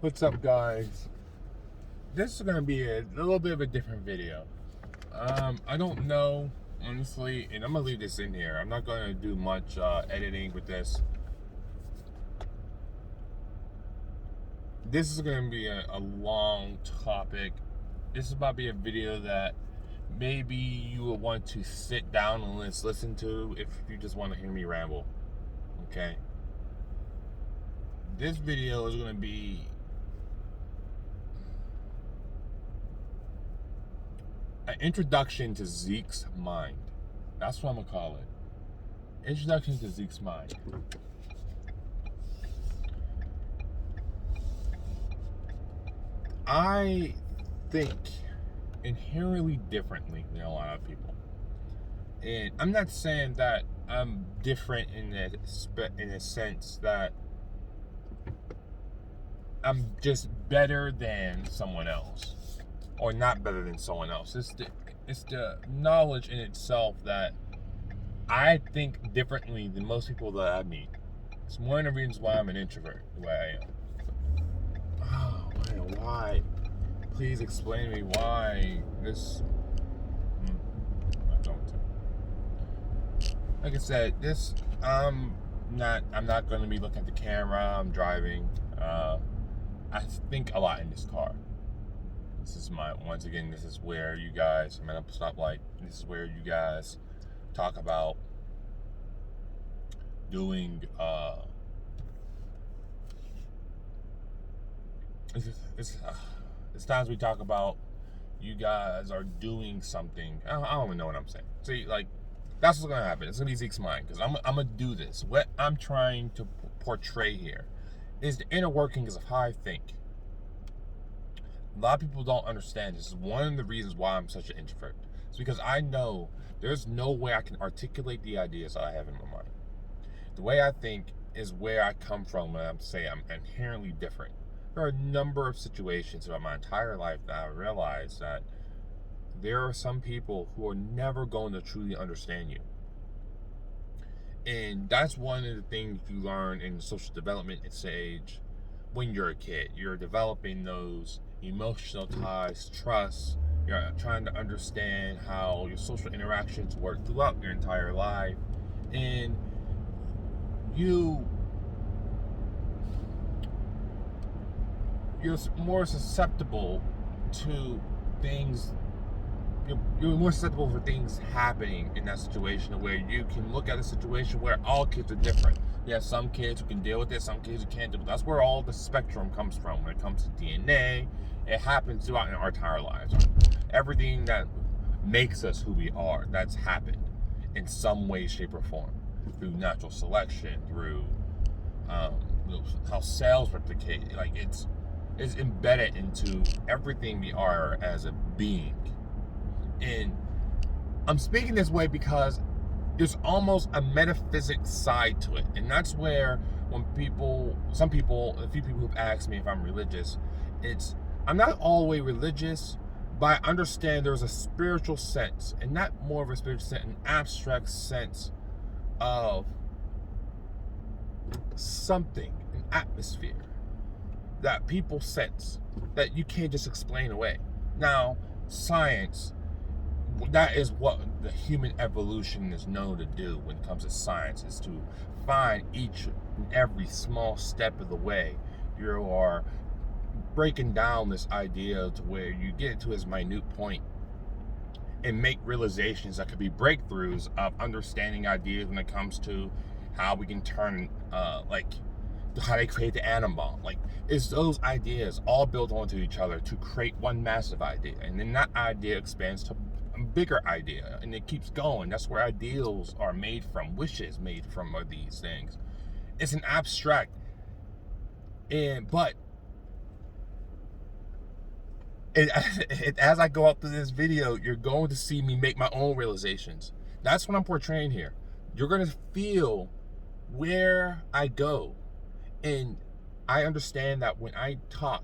What's up, guys? This is gonna be a little bit of a different video. I don't know, honestly, and I'm gonna leave this in here. I'm not gonna do much editing with this. This is gonna be a long topic. This is about to be a video that maybe you will want to sit down and listen to if you just want to hear me ramble. Okay? This video is gonna be an introduction to Zeke's mind. That's what I'm gonna call it. Introduction to Zeke's mind. I think inherently differently than a lot of people, and I'm not saying that I'm different in a sense that I'm just better than someone else. Or not better than someone else. It's the knowledge in itself that I think differently than most people that I meet. It's one of the reasons why I'm an introvert, the way I am. Oh man, why? Please explain to me why this. I don't. Like I said, this I'm not going to be looking at the camera. I'm driving. I think a lot in this car. This is once again, this is where you guys, I'm at a stoplight, this is where you guys talk about doing, it's times we talk about you guys are doing something. I don't even know what I'm saying. See, like, that's what's going to happen. It's going to be Zeke's mind, because I'm going to do this. What I'm trying to portray here is the inner workings of how I think. A lot of people don't understand. This is one of the reasons why I'm such an introvert. It's because I know there's no way I can articulate the ideas that I have in my mind. The way I think is where I come from when I'm saying I'm inherently different. There are a number of situations throughout my entire life that I realized that there are some people who are never going to truly understand you. And that's one of the things you learn in social development stage when you're a kid. You're developing those emotional ties, trust. You're trying to understand how your social interactions work throughout your entire life, and you're more susceptible to things. You're more susceptible for things happening in that situation, where you can look at a situation where all kids are different. You have some kids who can deal with it, some kids who can't deal with it. That's where all the spectrum comes from when it comes to DNA. It happens throughout our entire lives. Everything that makes us who we are, that's happened in some way, shape, or form. Through natural selection, through how cells replicate. Like, it's embedded into everything we are as a being. And I'm speaking this way because there's almost a metaphysics side to it. And that's where when a few people who've asked me if I'm religious, I'm not all the way religious, but I understand there's a spiritual sense, and not more of a spiritual sense, an abstract sense of something, an atmosphere that people sense that you can't just explain away. Now, science, that is what the human evolution is known to do when it comes to science, is to find each and every small step of the way. You are breaking down this idea to where you get to its minute point and make realizations that could be breakthroughs of understanding ideas when it comes to how we can turn, like, how they create the atom bomb. Like, it's those ideas all built onto each other to create one massive idea, and then that idea expands to a bigger idea, and it keeps going. That's where ideals are made from, wishes made from, are these things. It's an abstract, but as I go up through this video, you're going to see me make my own realizations. That's what I'm portraying here. You're going to feel where I go. And I understand that when I talk,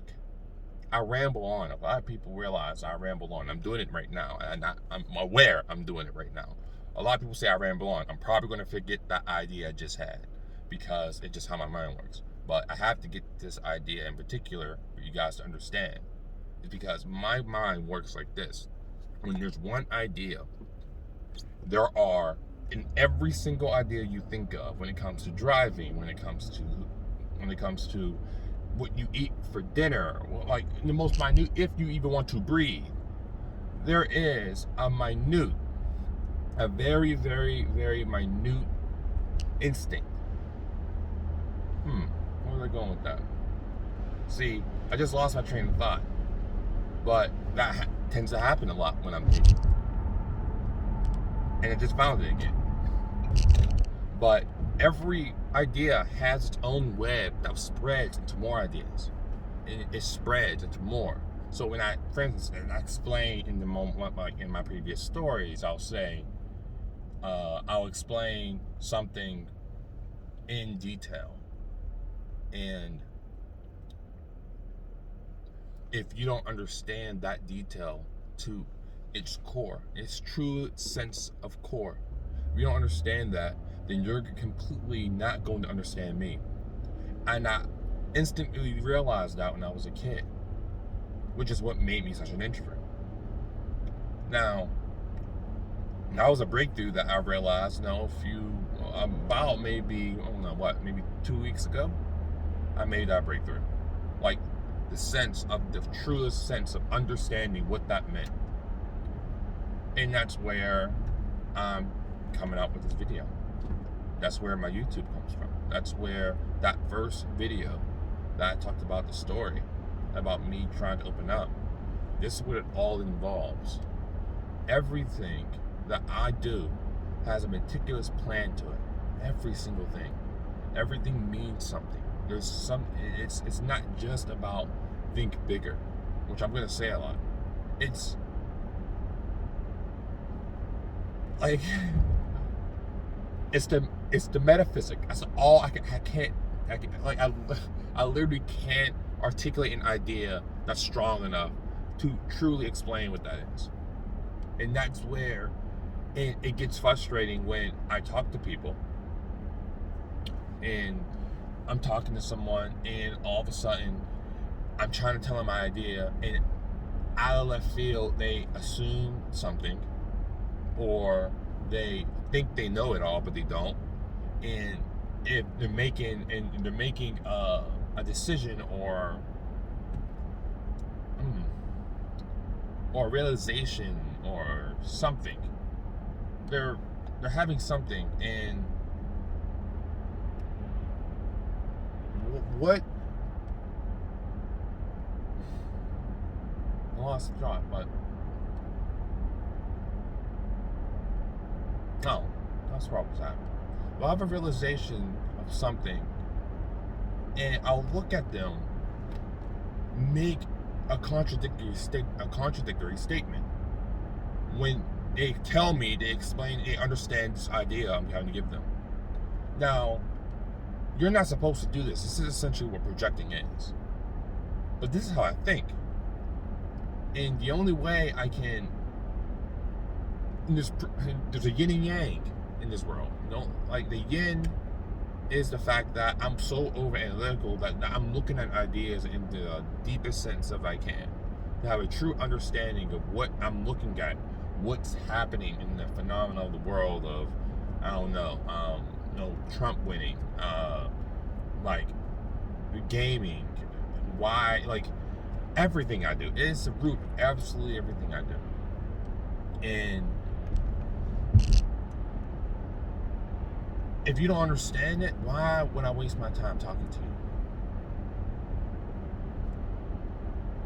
I ramble on. A lot of people realize I ramble on. I'm doing it right now. And I'm aware I'm doing it right now. A lot of people say I ramble on. I'm probably going to forget that idea I just had, because it's just how my mind works. but I have to get this idea in particular for you guys to understand. It's because my mind works like this. When there's one idea, there are, in every single idea you think of, when it comes to driving, when it comes to what you eat for dinner, like the most minute, if you even want to breathe, there is a very, very, very minute instinct. Where was I going with that? See, I just lost my train of thought. But that tends to happen a lot when I'm thinking. And I just found it again. But every idea has its own web that spreads into more ideas. And it spreads into more. So when for instance, and I explain in the moment, like in my previous stories, I'll say, I'll explain something in detail. And if you don't understand that detail to its core, its true sense of core, if you don't understand that, then you're completely not going to understand me. And I instantly realized that when I was a kid, which is what made me such an introvert. Now, that was a breakthrough that I realized, about maybe 2 weeks ago, I made that breakthrough. Like, the truest sense of understanding what that meant. And that's where I'm coming out with this video. That's where my YouTube comes from. That's where that first video that I talked about the story, about me trying to open up. This is what it all involves. Everything that I do has a meticulous plan to it. Every single thing. Everything means something. It's not just about think bigger, which I'm going to say a lot. It's like it's the metaphysic. That's all I literally can't articulate an idea that's strong enough to truly explain what that is. And that's where it gets frustrating when I talk to people and I'm talking to someone and all of a sudden I'm trying to tell them my idea and out of left field they assume something, or they think they know it all but they don't. And if they're making a decision or a realization or something, they're having something, and what I lost the thought, but no, that's what was happening. Well, I have a realization of something, and I'll look at them make a contradictory statement when they tell me, they explain, they understand this idea I'm trying to give them. Now, you're not supposed to do this. This is essentially what projecting is. But this is how I think. And the only way I can, there's a yin and yang in this world. Like the yin is the fact that I'm so over analytical that I'm looking at ideas in the deepest sense of I can, to have a true understanding of what I'm looking at, what's happening in the phenomena of the world of, Trump winning, like gaming, why, like everything I do. It's the root of absolutely everything I do. And if you don't understand it, why would I waste my time talking to you?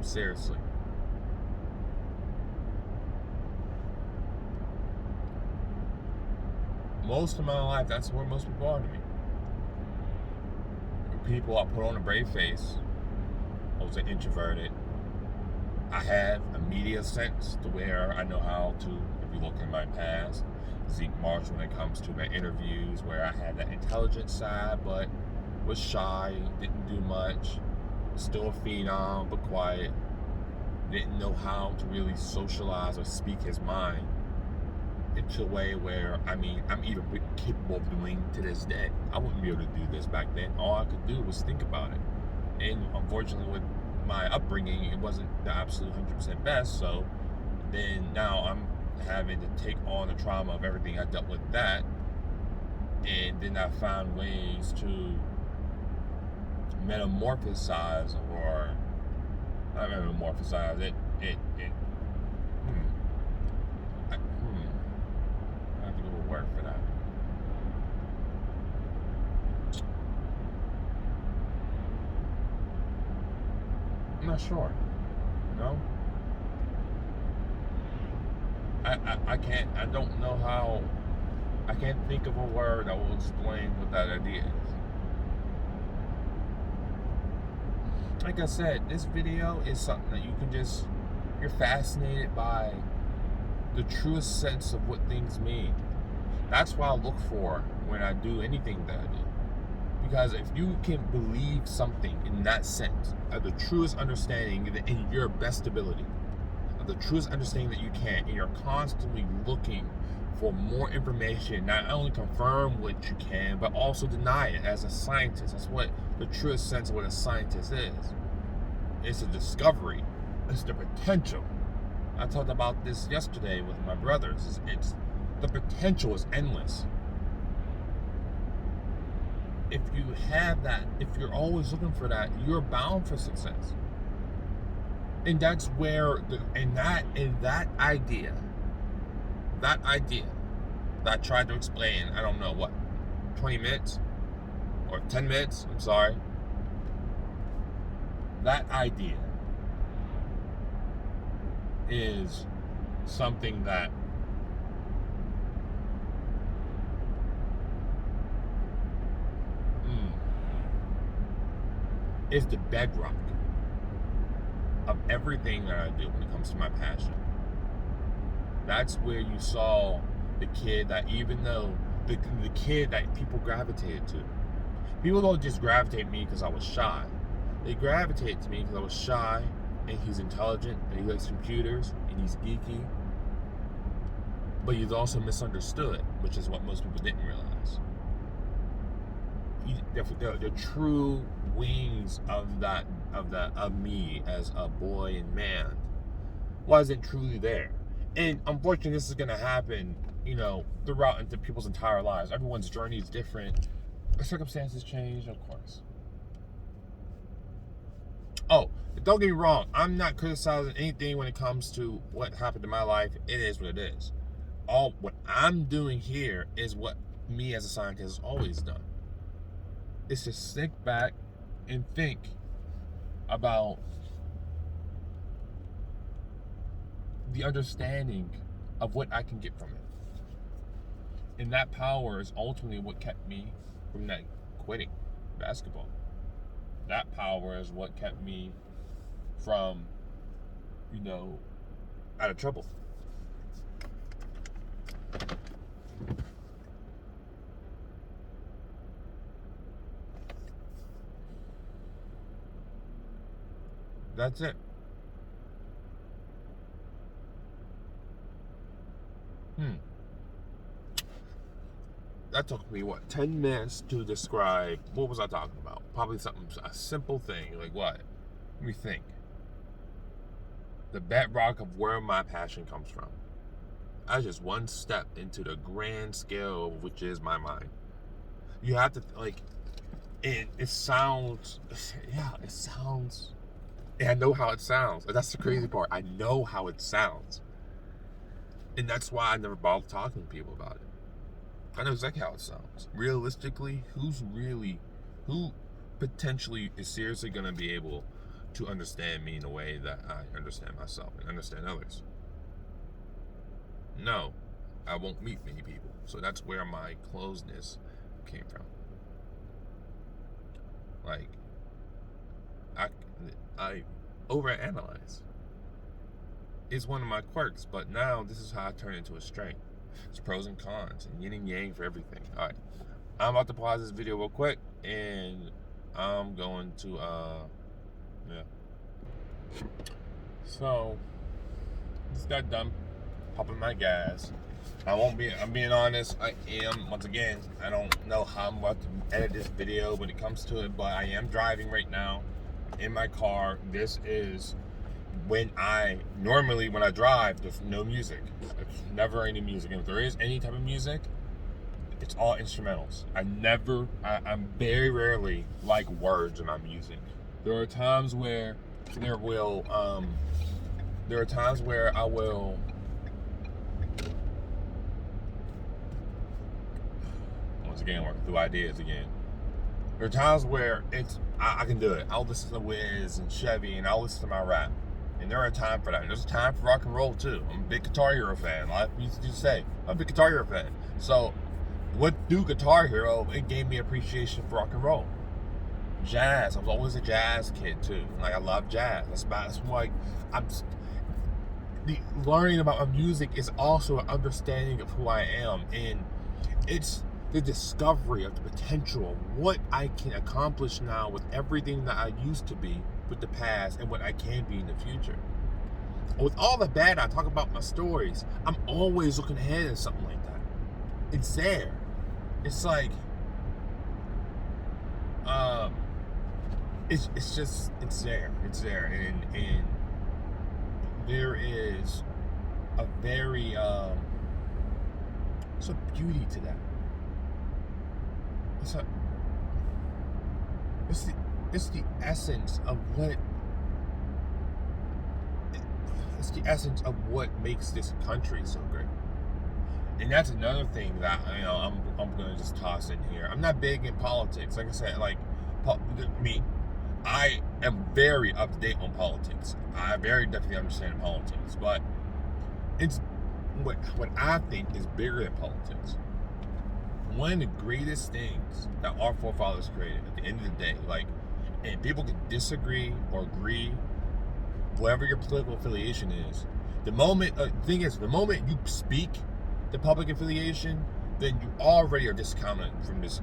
Seriously. Most of my life, that's where most people are to me. People I put on a brave face. I was an introverted. I have a media sense to where I know how to, if you look in my past, Zeke Marshall, when it comes to my interviews, where I had that intelligent side, but was shy, didn't do much, still a phenom, but quiet, didn't know how to really socialize or speak his mind. into a way where, I mean, I'm even capable of doing to this day. I wouldn't be able to do this back then. All I could do was think about it. And unfortunately, with my upbringing, it wasn't the absolute 100% best. So then now I'm having to take on the trauma of everything I dealt with that. And then I found ways to metamorphosize, or not metamorphosize it. I have to go to work for that. I'm not sure. No? I can't, I don't know how, I can't think of a word that will explain what that idea is. Like I said, this video is something that you can just, you're fascinated by the truest sense of what things mean. That's what I look for when I do anything that I do. Because if you can believe something in that sense, of the truest understanding in your best ability, of the truest understanding that you can, and you're constantly looking for more information, not only confirm what you can, but also deny it as a scientist. That's what the truest sense of what a scientist is. It's a discovery. It's the potential. I talked about this yesterday with my brothers. It's the potential is endless. If you have that, if you're always looking for that, you're bound for success. And that's where that idea that I tried to explain, I don't know what, 20 minutes or 10 minutes, I'm sorry. That idea is something that is the bedrock of everything that I do when it comes to my passion. That's where you saw the kid that, even though the kid that people gravitated to, people don't just gravitate to me because I was shy. They gravitate to me because I was shy, and he's intelligent, and he likes computers, and he's geeky, but he's also misunderstood, which is what most people didn't realize. The true wings of me as a boy and man wasn't truly there. And unfortunately, this is going to happen, throughout into people's entire lives. Everyone's journey is different. Circumstances change, of course. Oh, don't get me wrong. I'm not criticizing anything when it comes to what happened in my life. It is what it is. What I'm doing here is what me as a scientist has always done. It's to sit back and think about the understanding of what I can get from it. And that power is ultimately what kept me from not quitting basketball. That power is what kept me from, out of trouble. That's it. That took me, 10 minutes to describe, what was I talking about? Probably a simple thing, like what? Let me think. The bedrock of where my passion comes from. That's just one step into the grand scale of which is my mind. You have to, it sounds, and I know how it sounds. That's the crazy part. I know how it sounds. And that's why I never bothered talking to people about it. I know exactly how it sounds. Realistically, who potentially is seriously going to be able to understand me in a way that I understand myself and understand others? No, I won't meet many people. So that's where my closeness came from. I overanalyze. It's one of my quirks, but now this is how I turn it into a strength. It's pros and cons, and yin and yang for everything. All right, I'm about to pause this video real quick, and I'm going to, So, just got done popping my gas. I'm being honest. I am, once again, I don't know how I'm about to edit this video when it comes to it, but I am driving right now in my car. This is when normally when I drive, there's no music. It's never any music. And if there is any type of music, it's all instrumentals. I'm very rarely like words in my music. There are times where I will, once again, working through ideas again. There are times where I can do it. I'll listen to Wiz and Chevy, and I'll listen to my rap. And there are time for that. And there's a time for rock and roll too. I'm a big Guitar Hero fan. A lot of people used to say I'm a big Guitar Hero fan. So, through Guitar Hero, it gave me appreciation for rock and roll. Jazz. I was always a jazz kid too. Like, I love jazz. That's why learning about my music is also an understanding of who I am, and it's the discovery of the potential of what I can accomplish now with everything that I used to be with the past and what I can be in the future. With all the bad I talk about my stories, I'm always looking ahead at something like that. It's there. It's like, it's there. It's there, and there is a very there's a beauty to that. It's the essence of what. It's the essence of what makes this country so great. And that's another thing that I'm gonna just toss in here. I'm not big in politics. Like I said, I am very up to date on politics. I very definitely understand politics, but it's what I think is bigger than politics. One of the greatest things that our forefathers created at the end of the day, and people can disagree or agree, whatever your political affiliation is. The moment you speak the public affiliation, then you already are discounted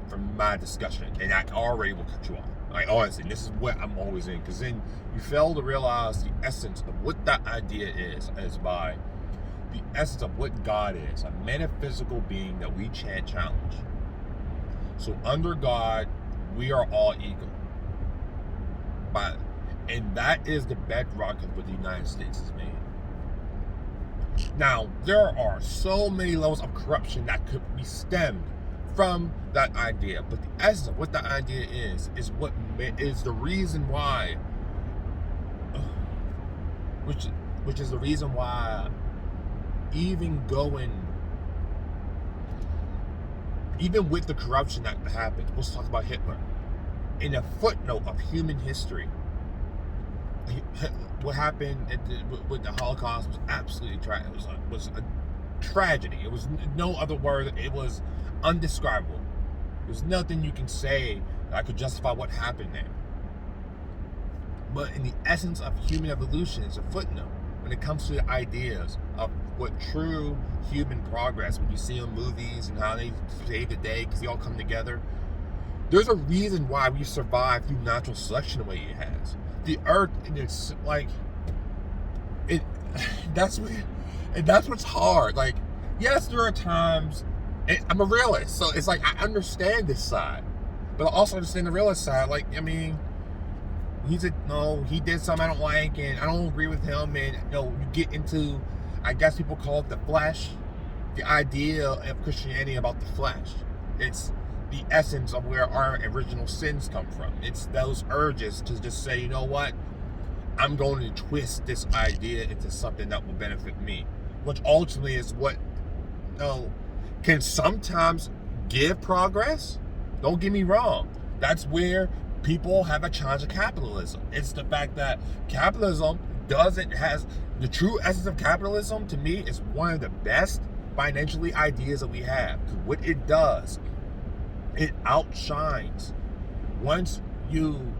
from my discussion, and I already will cut you off. Like, honestly, this is what I'm always in, because then you fail to realize the essence of what that idea is by the essence of what God is, a metaphysical being that we can't challenge. So under God, we are all equal. And that is the bedrock of what the United States is made. Now, there are so many levels of corruption that could be stemmed from that idea, but the essence of what that idea is what is the reason why, which is the reason why even with the corruption that happens, let's talk about Hitler. In a footnote of human history, what happened with the Holocaust was absolutely tragic. It was a tragedy. It was no other word. It was undescribable. There's nothing you can say that could justify what happened there. But in the essence of human evolution, it's a footnote when it comes to the ideas of what true human progress, when you see in movies and how they save the day because they all come together. There's a reason why we survived through natural selection the way it has. The earth, it's like it. That's what's hard. Like, yes, there are times. I'm a realist, so it's like I understand this side, but I also understand the realist side. Like, I mean, he did something I don't like, and I don't agree with him. And you get into, I guess people call it the flesh, the idea of Christianity about the flesh. It's the essence of where our original sins come from. It's those urges to just say, you know what, I'm going to twist this idea into something that will benefit me, which ultimately is what can sometimes give progress. Don't get me wrong. That's where people have a challenge of capitalism. It's the fact that capitalism has the true essence of capitalism, to me, is one of the best financially ideas that we have. Because what it does, it outshines. Once you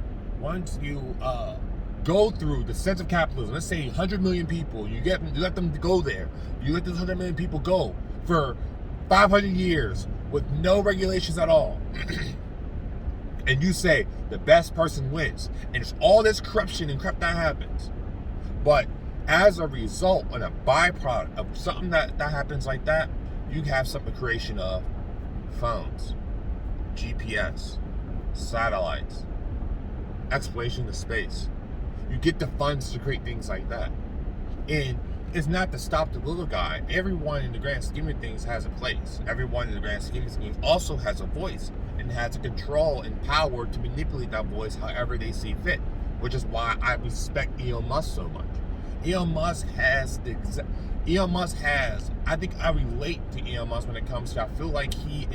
go through the sense of capitalism, let's say 100 million people, you let them go there. You let those 100 million people go for 500 years with no regulations at all. And you say the best person wins. And it's all this corruption and crap that happens. But as a result and a byproduct of something that happens like that, you have some creation of phones, GPS, satellites, exploration of space. You get the funds to create things like that. And it's not to stop the little guy. Everyone in the grand scheme of things has a place. Everyone in the grand scheme of things also has a voice and has the control and power to manipulate that voice however they see fit, which is why I respect Elon Musk so much. Elon Musk has, I think I relate to Elon Musk when it comes to, I feel like he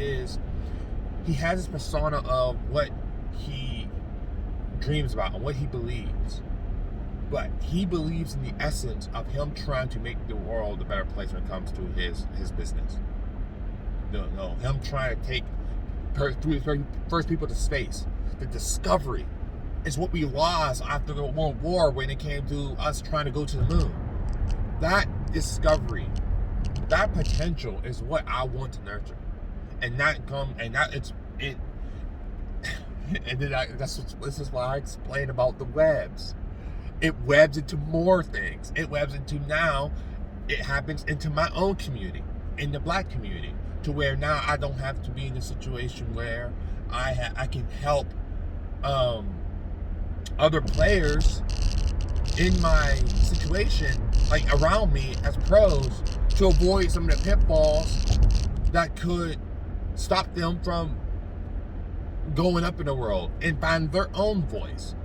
has this persona of what he dreams about and what he believes. But he believes in the essence of him trying to make the world a better place when it comes to his business. No, him trying to take first people to space. The discovery is what we lost after the World War when it came to us trying to go to the moon. That discovery, that potential is what I want to nurture. And this is why I explain about the webs. It webs into more things. It webs into, now it happens into my own community, in the black community, to where now I don't have to be in a situation where I can help other players in my situation, like around me as pros, to avoid some of the pitfalls that could stop them from going up in the world and find their own voice.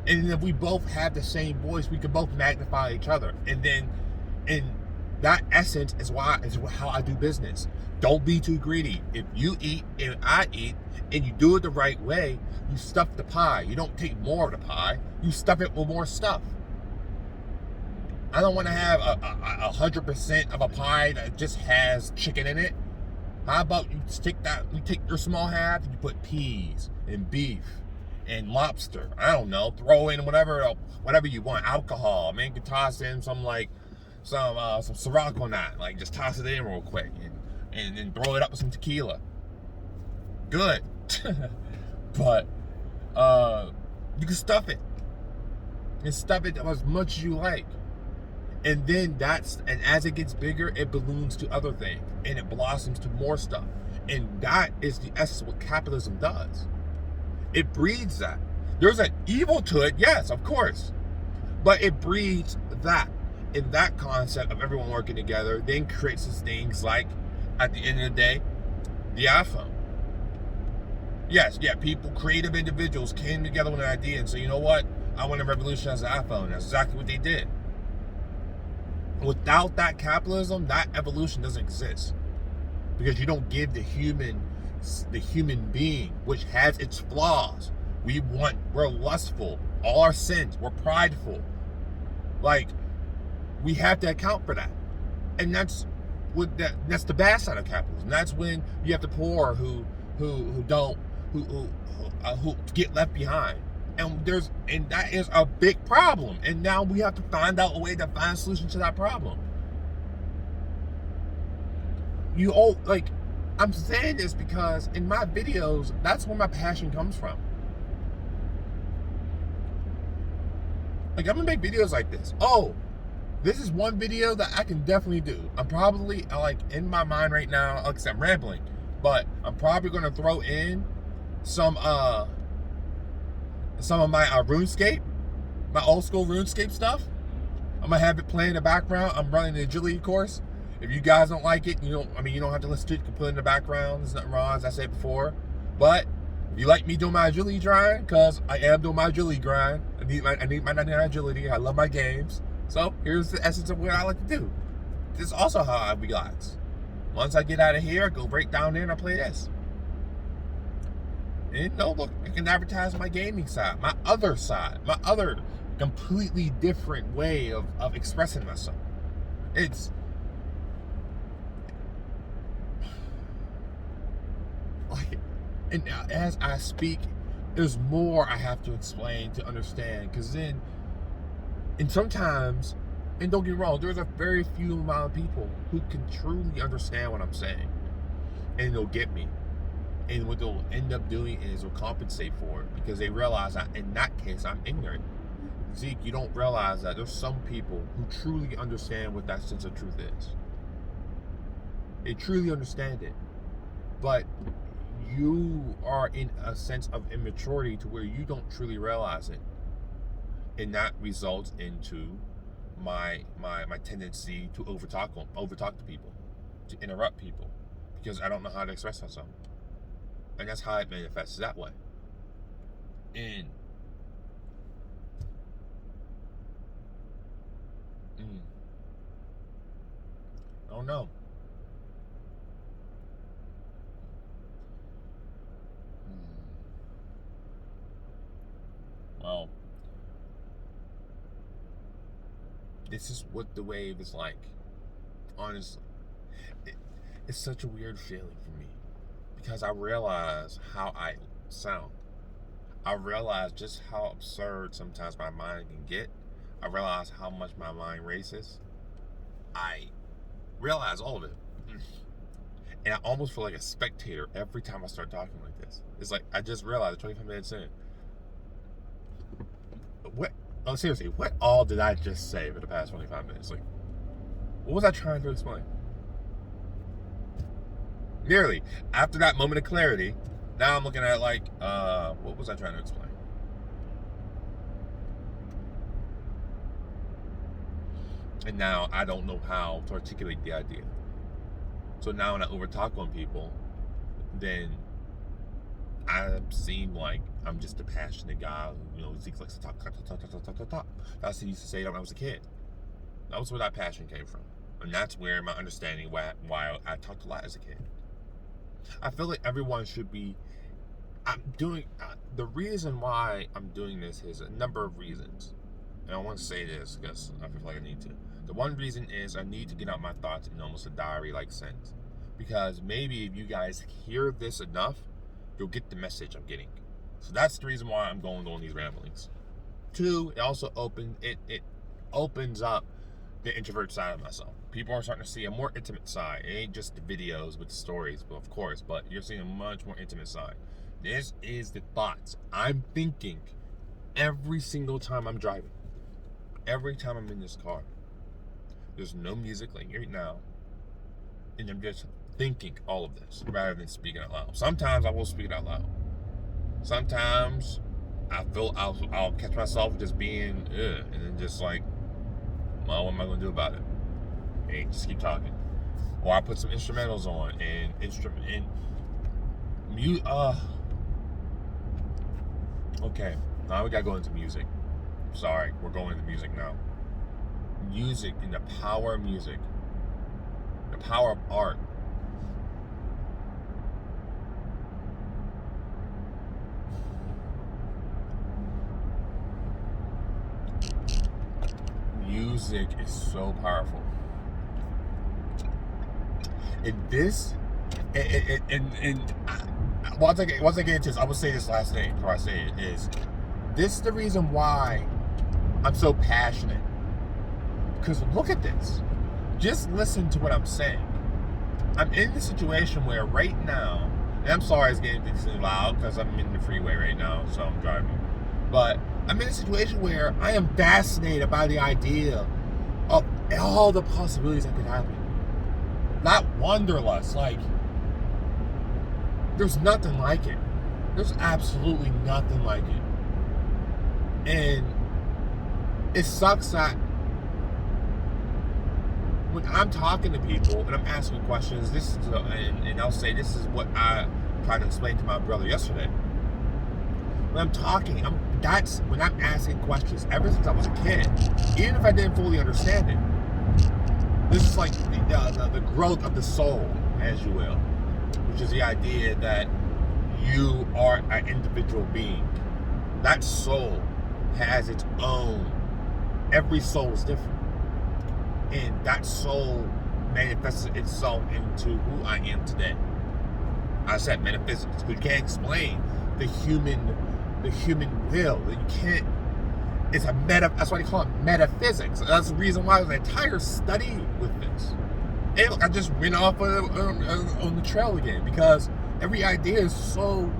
And if we both have the same voice, we can both magnify each other. And that essence is how I do business. Don't be too greedy. If you eat and I eat, and you do it the right way, you stuff the pie. You don't take more of the pie. You stuff it with more stuff. I don't want to have 100% of a pie that just has chicken in it. How about you take your small half and you put peas and beef and lobster. I don't know. Throw in whatever you want. Alcohol. Man, you can toss in some Ciroc on that. Like, just toss it in real quick and then throw it up with some tequila. Good. But you can stuff it. And stuff it as much as you like. And then as it gets bigger, it balloons to other things. And it blossoms to more stuff. And that is the essence of what capitalism does. It breeds that. There's an evil to it, yes, of course. But it breeds that. And that concept of everyone working together then creates these things like, at the end of the day, the iPhone. Yes, people, creative individuals came together with an idea and said, you know what? I want to revolutionize the iPhone. That's exactly what they did. Without that capitalism, that evolution doesn't exist. Because you don't give the human being, which has its flaws. We're lustful. All our sins. We're prideful. Like, we have to account for that. And that's the bad side of capitalism. That's when you have the poor who get left behind. And that is a big problem. And now we have to find out a way to find a solution to that problem. I'm saying this because in my videos, that's where my passion comes from. Like, I'm gonna make videos like this. Oh, this is one video that I can definitely do. I'm probably, in my mind right now, like I said, I'm rambling, but I'm probably gonna throw in some of my RuneScape, my old school RuneScape stuff. I'm gonna have it play in the background. I'm running the agility course. If you guys don't like it, you don't have to listen to it. You can put it in the background. There's nothing wrong, as I said before. But if you like me doing my agility grind, because I am doing my agility grind, I need my 99 agility. I love my games. So here's the essence of what I like to do. This is also how I relax. Once I get out of here, I go right down there and I play this. And look, I can advertise my gaming side, my other completely different way of expressing myself. It's like, and as I speak, there's more I have to explain to understand, because then, and sometimes, and don't get me wrong, there's a very few amount of people who can truly understand what I'm saying, and they'll get me. And what they'll end up doing is they'll compensate for it, because they realize that in that case, I'm ignorant. Zeke, you don't realize that there's some people who truly understand what that sense of truth is. They truly understand it. But you are in a sense of immaturity to where you don't truly realize it. And that results into my tendency to overtalk to people, to interrupt people, because I don't know how to express myself. And that's how it manifests that way. And I don't know. Well, this is what the wave is like. Honestly, it's such a weird feeling for me because I realize how I sound. I realize just how absurd sometimes my mind can get. I realize how much my mind races. I realize all of it. And I almost feel like a spectator every time I start talking like this. It's like I just realized 25 minutes in. What? Oh, seriously, what all did I just say for the past 25 minutes? Like, what was I trying to explain? Nearly. After that moment of clarity, now I'm looking at like, what was I trying to explain? And now I don't know how to articulate the idea. So now when I overtalk on people, then I seem like I'm just a passionate guy who, Zeke likes to talk. That's what he used to say when I was a kid. That was where that passion came from. And that's where my understanding why I talked a lot as a kid. I feel like everyone should be. I'm doing the reason why I'm doing this is a number of reasons, and I want to say this because I feel like I need to. The one reason is I need to get out my thoughts in almost a diary-like sense, because maybe if you guys hear this enough, you'll get the message I'm getting. So that's the reason why I'm going on these ramblings. Two, it also opens up the introvert side of myself. People are starting to see a more intimate side. It ain't just the videos with the stories, but of course, but you're seeing a much more intimate side. This is the thoughts I'm thinking every single time I'm driving. Every time I'm in this car. There's no music like right now. And I'm just thinking all of this rather than speaking out loud. Sometimes I will speak it out loud. Sometimes I feel I'll catch myself just being and then just like, well, what am I going to do about it? And just keep talking. Or I put some instrumentals on and mute. Okay, now we gotta go into music. Sorry, we're going into music now. Music and the power of music, the power of art. Music is so powerful. And this, once I get into this, I will say this last thing before I say it is, this is the reason why I'm so passionate. Because look at this. Just listen to what I'm saying. I'm in the situation where right now, and I'm sorry it's getting loud because I'm in the freeway right now, so I'm driving. But I'm in a situation where I am fascinated by the idea of all the possibilities that could happen. Not wanderlust, like, there's nothing like it. There's absolutely nothing like it. And it sucks that when I'm talking to people and I'm asking questions, and I'll say this is what I tried to explain to my brother yesterday. When I'm talking, that's when I'm asking questions ever since I was a kid, even if I didn't fully understand it. This is like the growth of the soul, as you will, which is the idea that you are an individual being. That soul has its own. Every soul is different. And that soul manifests itself into who I am today. I said metaphysics. You can't explain the human will. You can't. It's a that's why they call it metaphysics. That's the reason why there's an entire study with this. And look, I just went off on the trail again because every idea is so.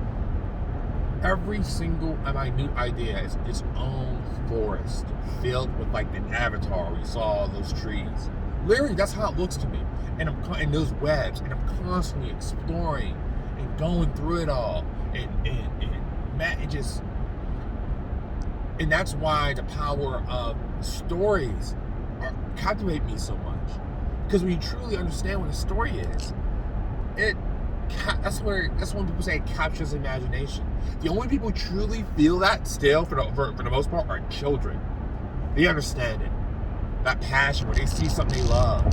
Every single minute idea is its own forest filled with like an avatar. We saw those trees. Literally, that's how it looks to me. And I'm in those webs, and I'm constantly exploring and going through it all. And Matt, it just, and that's why the power of stories captivate me so much. Because when you truly understand what a story is, that's when people say it captures imagination. The only people who truly feel that still, for the most part, are children. They understand it. That passion where they see something they love,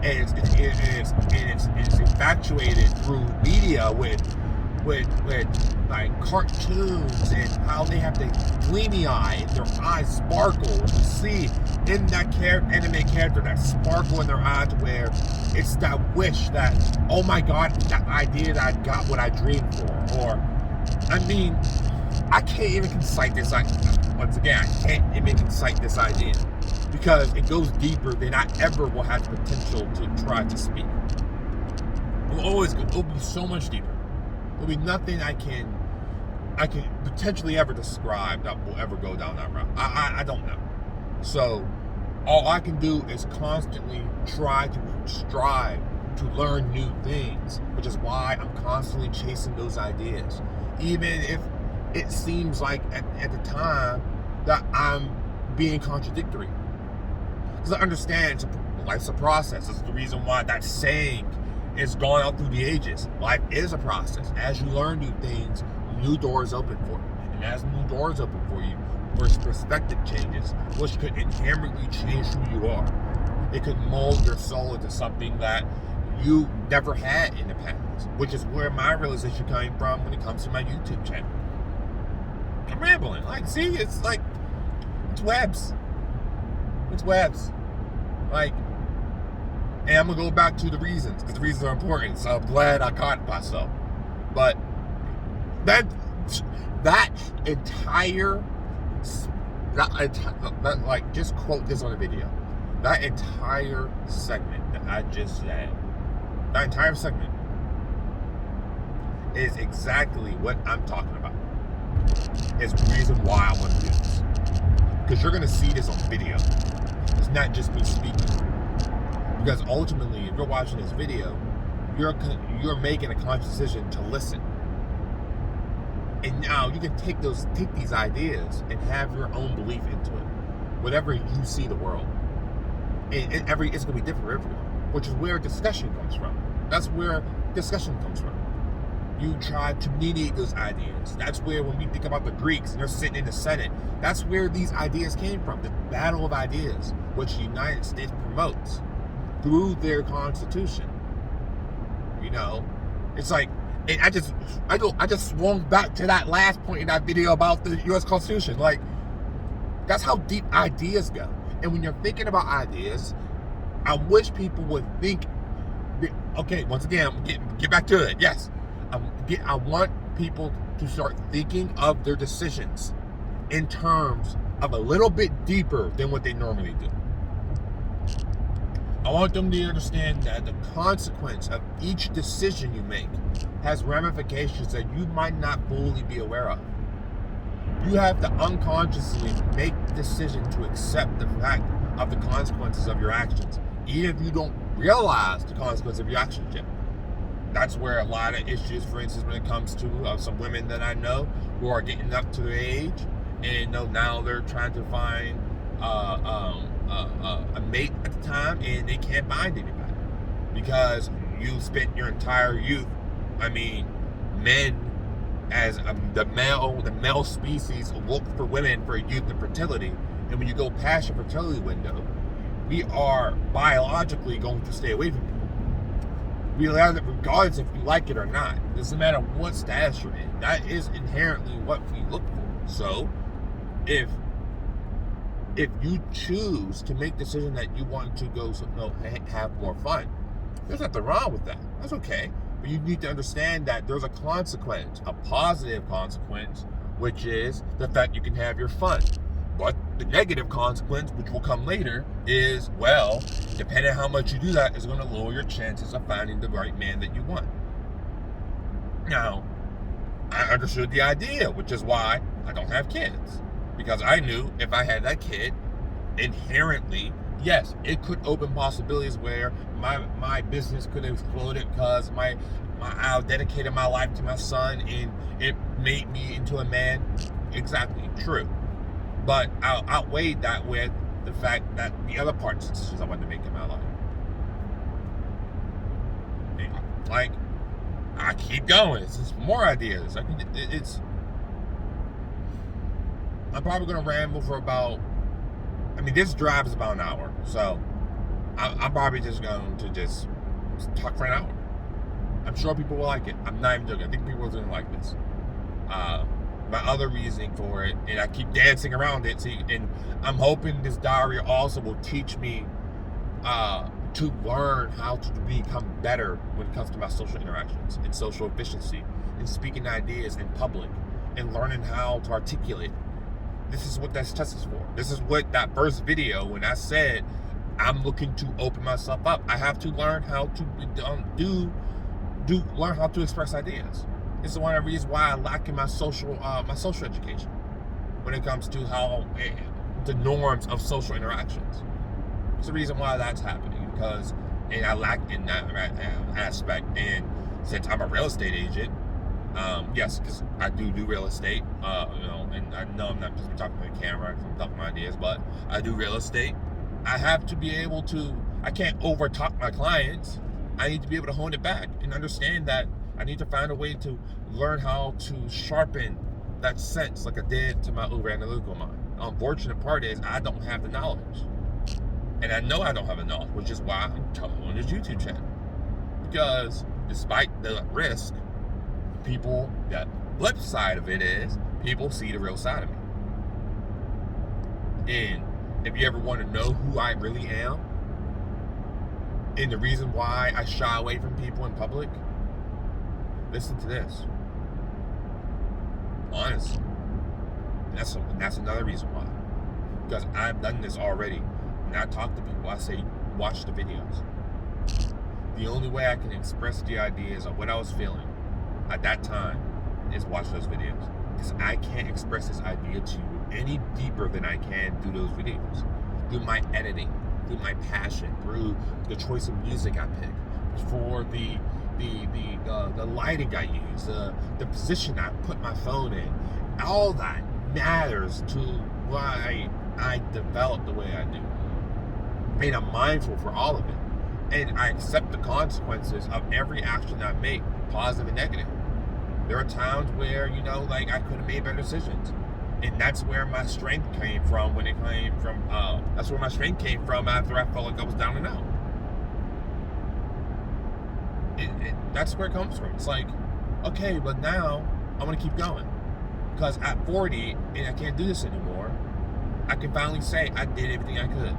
and it's infatuated through media with like cartoons, and how they have the gleamy eye and their eyes sparkle, and you see in that anime character that sparkle in their eyes, where it's that wish that, oh my god, that idea that I got what I dreamed for. Or, I mean, I can't even concite this idea. Once again, I can't even concite this idea, because it goes deeper than I ever will have the potential to try to speak. It'll be so much deeper. There'll be nothing I can potentially ever describe that will ever go down that route. I don't know. So all I can do is constantly strive to learn new things, which is why I'm constantly chasing those ideas, even if it seems like at the time that I'm being contradictory. Because I understand life's a process. That's the reason why that saying is gone out through the ages. Life is a process. As you learn new things, new doors open for you. And as new doors open for you, perspective changes, which could inherently change who you are. It could mold your soul into something that you never had in the past, which is where my realization came from when it comes to my YouTube channel. I'm rambling. Like, see, it's like, it's webs. It's webs. Like, and I'm going to go back to the reasons, because the reasons are important, so I'm glad I caught myself. But that entire, like, just quote this on the video. That entire segment that I just said, that entire segment is exactly what I'm talking about. It's the reason why I want to do this. Because you're going to see this on video. It's not just me speaking. Because ultimately, if you're watching this video, you're making a conscious decision to listen. And now you can take these ideas and have your own belief into it. Whatever you see the world. And it's going to be different for everyone. Which is where discussion comes from. That's where discussion comes from. You try to mediate those ideas. That's where, when we think about the Greeks and they're sitting in the Senate, that's where these ideas came from. The battle of ideas, which the United States promotes through their Constitution. You know, it's like, and I just swung back to that last point in that video about the U.S. Constitution. Like, that's how deep ideas go. And when you're thinking about ideas, I wish people would think. Okay, once again, get back to it. Yes, I want people to start thinking of their decisions in terms of a little bit deeper than what they normally do. I want them to understand that the consequence of each decision you make has ramifications that you might not fully be aware of. You have to unconsciously make the decision to accept the fact of the consequences of your actions, even if you don't realize the consequence of your actions yet. That's where a lot of issues, for instance, when it comes to some women that I know who are getting up to their age, and now they're trying to find a mate at the time, and they can't find anybody because you spent your entire youth. I mean, men as the male species look for women for youth and fertility, and when you go past your fertility window, we are biologically going to stay away from you. Regardless if you like it or not. It doesn't matter what status you're in. That is inherently what we look for. So, if you choose to make the decision that you want to go have more fun, there's nothing wrong with that. That's okay. But you need to understand that there's a consequence, a positive consequence, which is the fact you can have your fun. But the negative consequence, which will come later, is, well, depending on how much you do that, is going to lower your chances of finding the right man that you want. Now, I understood the idea, which is why I don't have kids. Because I knew if I had that kid, inherently, yes, it could open possibilities where my business could have exploded because I dedicated my life to my son and it made me into a man. Exactly, true. But I'll outweigh that with the fact that the other parts of decisions I wanted to make in my life. Like, I keep going. It's just more ideas. I'm probably going to ramble for about, this drive is about an hour. So I'm probably just going to just talk for an hour. I'm sure people will like it. I'm not even joking. I think people are going to like this. My other reasoning for it, and I keep dancing around it, and I'm hoping this diary also will teach me to learn how to become better when it comes to my social interactions and social efficiency and speaking ideas in public and learning how to articulate. This is what that test is for. This is what that first video, when I said I'm looking to open myself up, I have to learn how to learn how to express ideas. This is one of the reasons why I lack in my social education when it comes to how the norms of social interactions. It's the reason why that's happening, because I lack in that aspect. And since I'm a real estate agent, yes, because I do real estate, and I know I'm not just talking to the camera, I'm talking my ideas, but I do real estate. I have to be able to, I can't over talk my clients. I need to be able to hone it back and understand that I need to find a way to learn how to sharpen that sense like I did to my over analytical mind. The unfortunate part is I don't have the knowledge. And I know I don't have the knowledge, which is why I'm on this YouTube channel. Because despite the risk, that flip side of it is people see the real side of me. And if you ever want to know who I really am, and the reason why I shy away from people in public, listen to this. Honestly. And that's another reason why. Because I've done this already. When I talk to people, I say, watch the videos. The only way I can express the ideas of what I was feeling at that time is watch those videos. Because I can't express this idea to you any deeper than I can through those videos. Through my editing, through my passion, through the choice of music I pick, for the lighting I use, the position I put my phone in. All that matters to why I develop the way I do. And I'm mindful for all of it. And I accept the consequences of every action I make, positive and negative. There are times where, I could have made better decisions. And that's where my strength came from that's where my strength came from after I felt like I was down and out. That's where it comes from. It's like, okay, but now I'm going to keep going. Because at 40, and I can't do this anymore, I can finally say I did everything I could.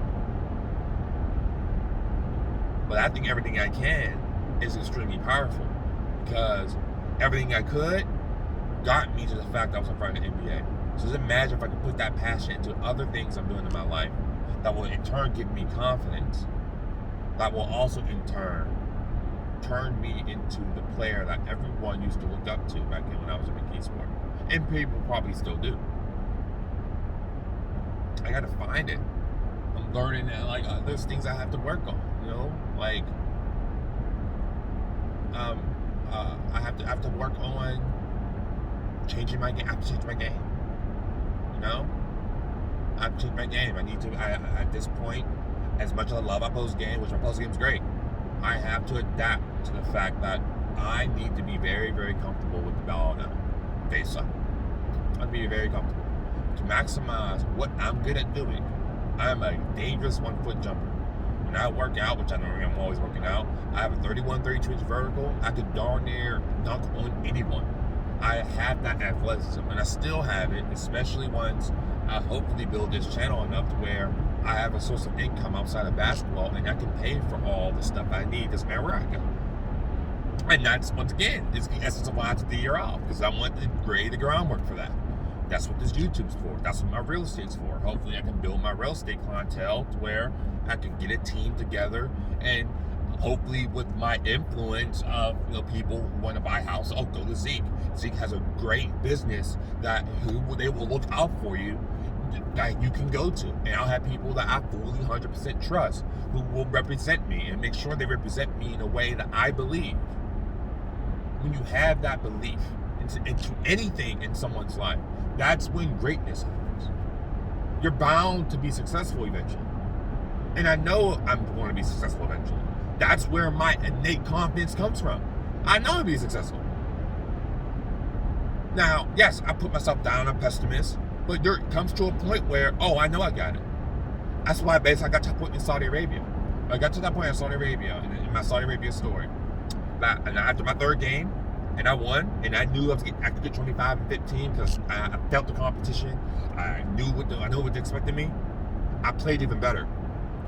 But I think everything I can is extremely powerful, because everything I could got me to the fact that I was in front of the NBA. So just imagine if I could put that passion into other things I'm doing in my life that will in turn give me confidence, that will also in turn turn me into the player that everyone used to look up to back then when I was in McKee sport. And people probably still do. I gotta find it. I'm learning that there's things I have to work on, I have to work on changing my game. I have to change my game. I have to change my game. I need to, at this point, as much as I love my post game, which my post game is great, I have to adapt to the fact that I need to be very, very comfortable with the ball face up. I have to be very comfortable to maximize what I'm good at doing. I'm a dangerous 1-foot jumper. When I work out, which I know I'm always working out, I have a 32 inch vertical. I could darn near dunk on anyone. I have that athleticism, and I still have it, especially once I hopefully build this channel enough to where I have a source of income outside of basketball, and I can pay for all the stuff I need. Doesn't matter where I go. And that's, once again, is the essence of why I took the year off, because I want to lay the groundwork for that. That's what this YouTube's for. That's what my real estate's for. Hopefully I can build my real estate clientele to where I can get a team together, and hopefully with my influence of people who want to buy a house, go to Zeke. Zeke has a great business that they will look out for you that you can go to. And I'll have people that I fully 100% trust who will represent me and make sure they represent me in a way that I believe. When you have that belief into anything in someone's life, that's when greatness happens. You're bound to be successful eventually. And I know I'm going to be successful eventually. That's where my innate confidence comes from. I know I'll be successful. Now, yes, I put myself down, I'm a pessimist, but there comes to a point where, I know I got it. That's why basically I got to that point in Saudi Arabia. I got to that point in Saudi Arabia, in my Saudi Arabia story. And after my third game, and I won, and I knew I could get 25 and 15 because I felt the competition. I knew what expected me. I played even better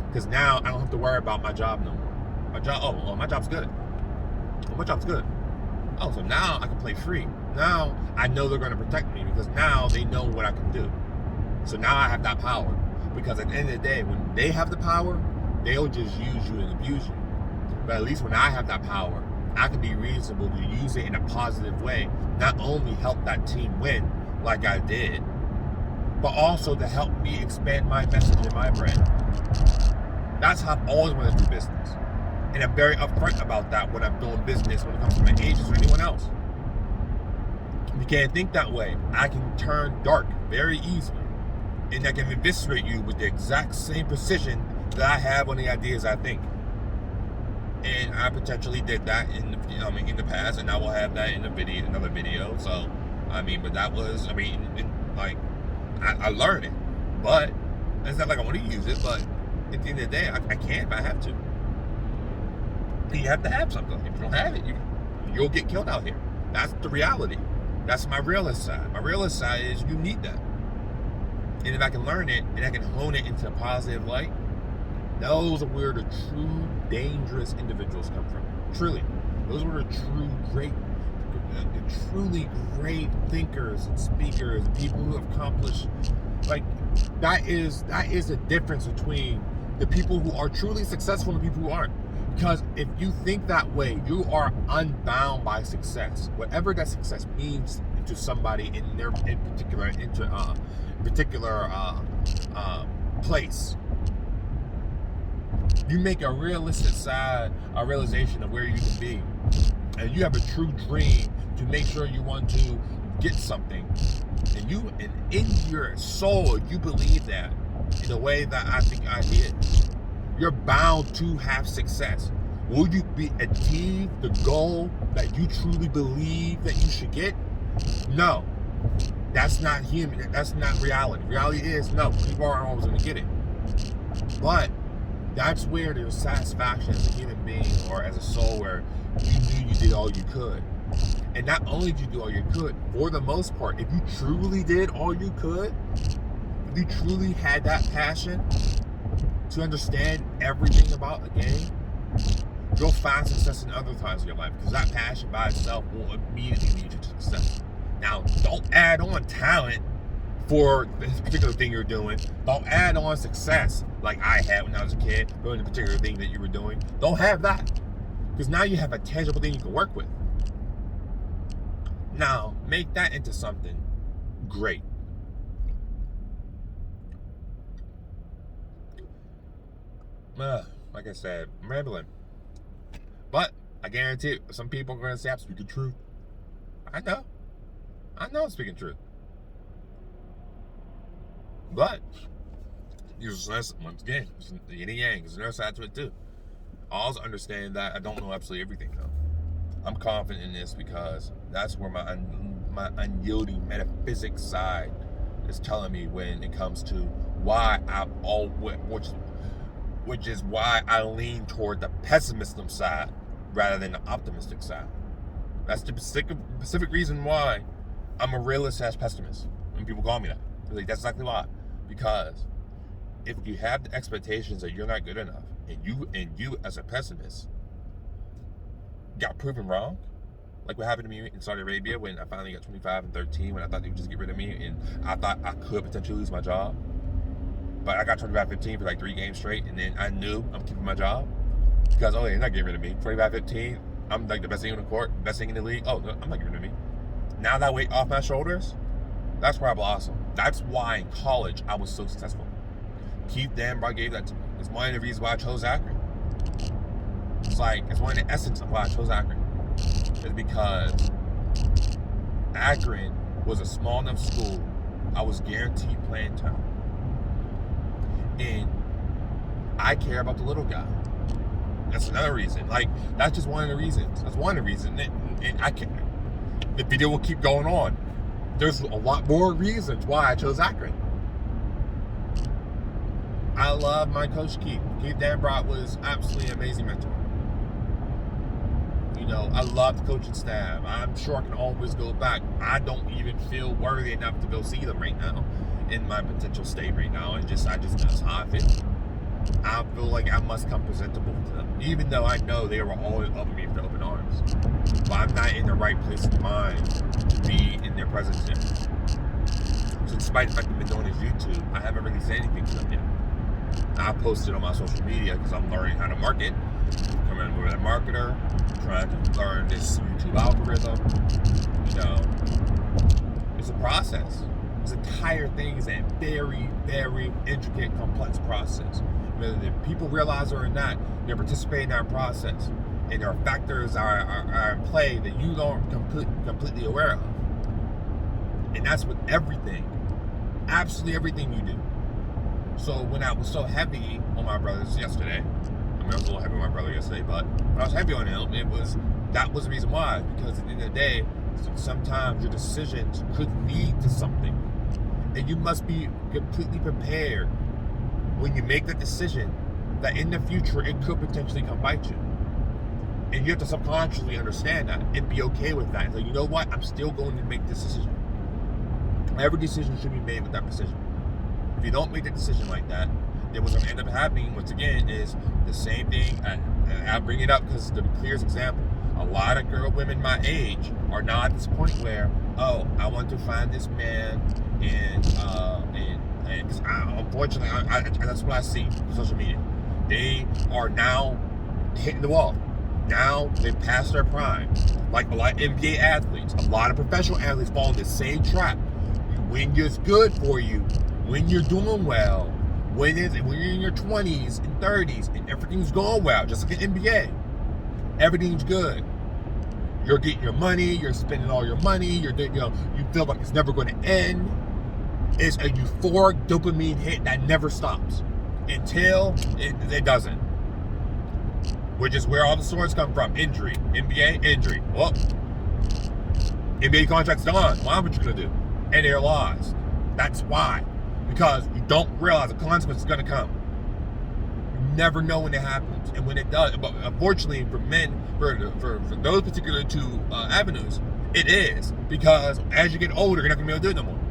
because now I don't have to worry about my job no more. My job's good. My job's good. So now I can play free. Now I know they're going to protect me because now they know what I can do. So now I have that power. Because at the end of the day, when they have the power, they'll just use you and abuse you. But at least when I have that power, I can be reasonable to use it in a positive way. Not only help that team win, like I did, but also to help me expand my message and my brand. That's how I've always wanted to do business. And I'm very upfront about that when I'm doing business, when it comes to my agents or anyone else. If you can't think that way, I can turn dark very easily. And I can eviscerate you with the exact same precision that I have on the ideas I think. And I potentially did that in the past, and I will have that in another video. So, but that was, I learned it. But it's not like I want to use it, but at the end of the day, I can if I have to. You have to have something. If you don't have it, you'll get killed out here. That's the reality. That's my realist side. My realist side is you need that. And if I can learn it and I can hone it into a positive light, those are where the true dangerous individuals come from. Truly. Those are the truly great thinkers and speakers, and people who have accomplished, that is the difference between the people who are truly successful and the people who aren't. Because if you think that way, you are unbound by success. Whatever that success means to somebody in particular place. You make a realization of where you can be, and you have a true dream to make sure you want to get something, and in your soul you believe that in a way that I think I did. You're bound to have success. Will you achieve the goal that you truly believe that you should get? No. That's not human. That's not reality. Reality is, no, people aren't always going to get it. But that's where there's satisfaction as a human being or as a soul, where you knew you did all you could. And not only did you do all you could, for the most part, if you truly did all you could, if you truly had that passion to understand everything about a game, you'll find success in other times of your life, because that passion by itself will immediately lead you to success. Now, don't add on talent for this particular thing you're doing. Don't add on success like I had when I was a kid doing the particular thing that you were doing. Don't have that, because now you have a tangible thing you can work with. Now, make that into something great. Like I said, I'm rambling. But I guarantee it, some people are going to say I'm speaking truth. I know I'm speaking truth. But once again, yin and yang, there's another side to it too. I also understand that I don't know absolutely everything though. I'm confident in this because that's where my unyielding metaphysics side is telling me when it comes to why which is why I lean toward the pessimistic side rather than the optimistic side. That's the specific reason why I'm a realist / pessimist. When people call me that, that's exactly why. Because if you have the expectations that you're not good enough, and you as a pessimist got proven wrong, like what happened to me in Saudi Arabia when I finally got 25 and 13, when I thought they would just get rid of me, and I thought I could potentially lose my job. But I got 25-15 for like 3 games straight, and then I knew I'm keeping my job because they're not getting rid of me. 25-15, I'm like the best thing in the court, best thing in the league. I'm not getting rid of me. Now that weight off my shoulders, that's where I blossom. That's why in college I was so successful. Keith Danbrough gave that to me. It's one of the reasons why I chose Akron. It's one of the essence of why I chose Akron. It's because Akron was a small enough school. I was guaranteed playing time. And I care about the little guy. That's another reason. That's just one of the reasons. That's one of the reasons. And I can't. The video will keep going on. There's a lot more reasons why I chose Akron. I love my coach Keith. Keith Danbrough was absolutely an amazing mentor. I love the coaching staff. I'm sure I can always go back. I don't even feel worthy enough to go see them right now in my potential state right now. That's how I feel. I feel like I must come presentable to them, even though I know they were always up me with open arms. But I'm not in the right place of mind to be in their presence yet. So despite the fact I've been doing this YouTube, I haven't really said anything to them yet. I posted on my social media because I'm learning how to market. Coming with a marketer, trying to learn this YouTube algorithm. It's a process. This entire thing is a very, very intricate, complex process. Whether people realize it or not, they're participating in that process. And there are factors are in play that you don't completely aware of. And that's with everything. Absolutely everything you do. So when I was so heavy on my brothers yesterday, I was a little heavy on my brother yesterday, but when I was heavy on him, that was the reason why. Because at the end of the day, sometimes your decisions could lead to something. And you must be completely prepared when you make the decision that in the future it could potentially come bite you. And you have to subconsciously understand that and be okay with that. So you know what? I'm still going to make this decision. Every decision should be made with that precision. If you don't make the decision like that, then what's going to end up happening, once again, is the same thing. I bring it up because it's the clearest example. A lot of women my age are now at this point where, I want to find this man, and unfortunately, that's what I see on social media. They are now hitting the wall. Now they've passed their prime. Like a lot of NBA athletes, a lot of professional athletes fall in the same trap. When it's good for you, when you're doing well, when you're in your 20s and 30s and everything's going well, just like an NBA, everything's good. You're getting your money, you're spending all your money, you feel like it's never going to end. It's a euphoric dopamine hit that never stops until it doesn't. Which is where all the swords come from. Injury. NBA, injury. Well, NBA contract's gone. Well, what you going to do? And they're lost. That's why. Because you don't realize the consequence is going to come. You never know when it happens. And when it does, but unfortunately for men, for those particular two avenues, it is. Because as you get older, you're not going to be able to do it no more.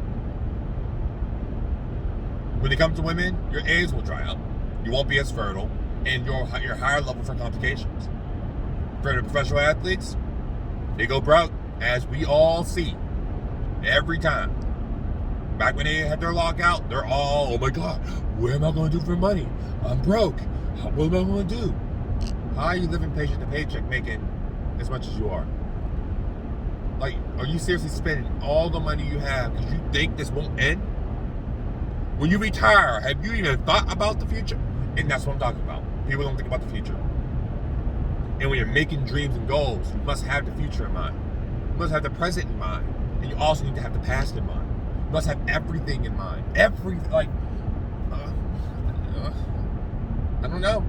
When it comes to women, your eggs will dry up. You won't be as fertile. And you're higher level for complications. For the professional athletes, they go broke, as we all see every time. Back when they had their lockout, they're all, oh my God, what am I going to do for money? I'm broke. What am I going to do? How are you living paycheck to paycheck making as much as you are? Are you seriously spending all the money you have because you think this won't end? When you retire, have you even thought about the future? And that's what I'm talking about. People don't think about the future. And when you're making dreams and goals, you must have the future in mind. You must have the present in mind. And you also need to have the past in mind. You must have everything in mind. I don't know.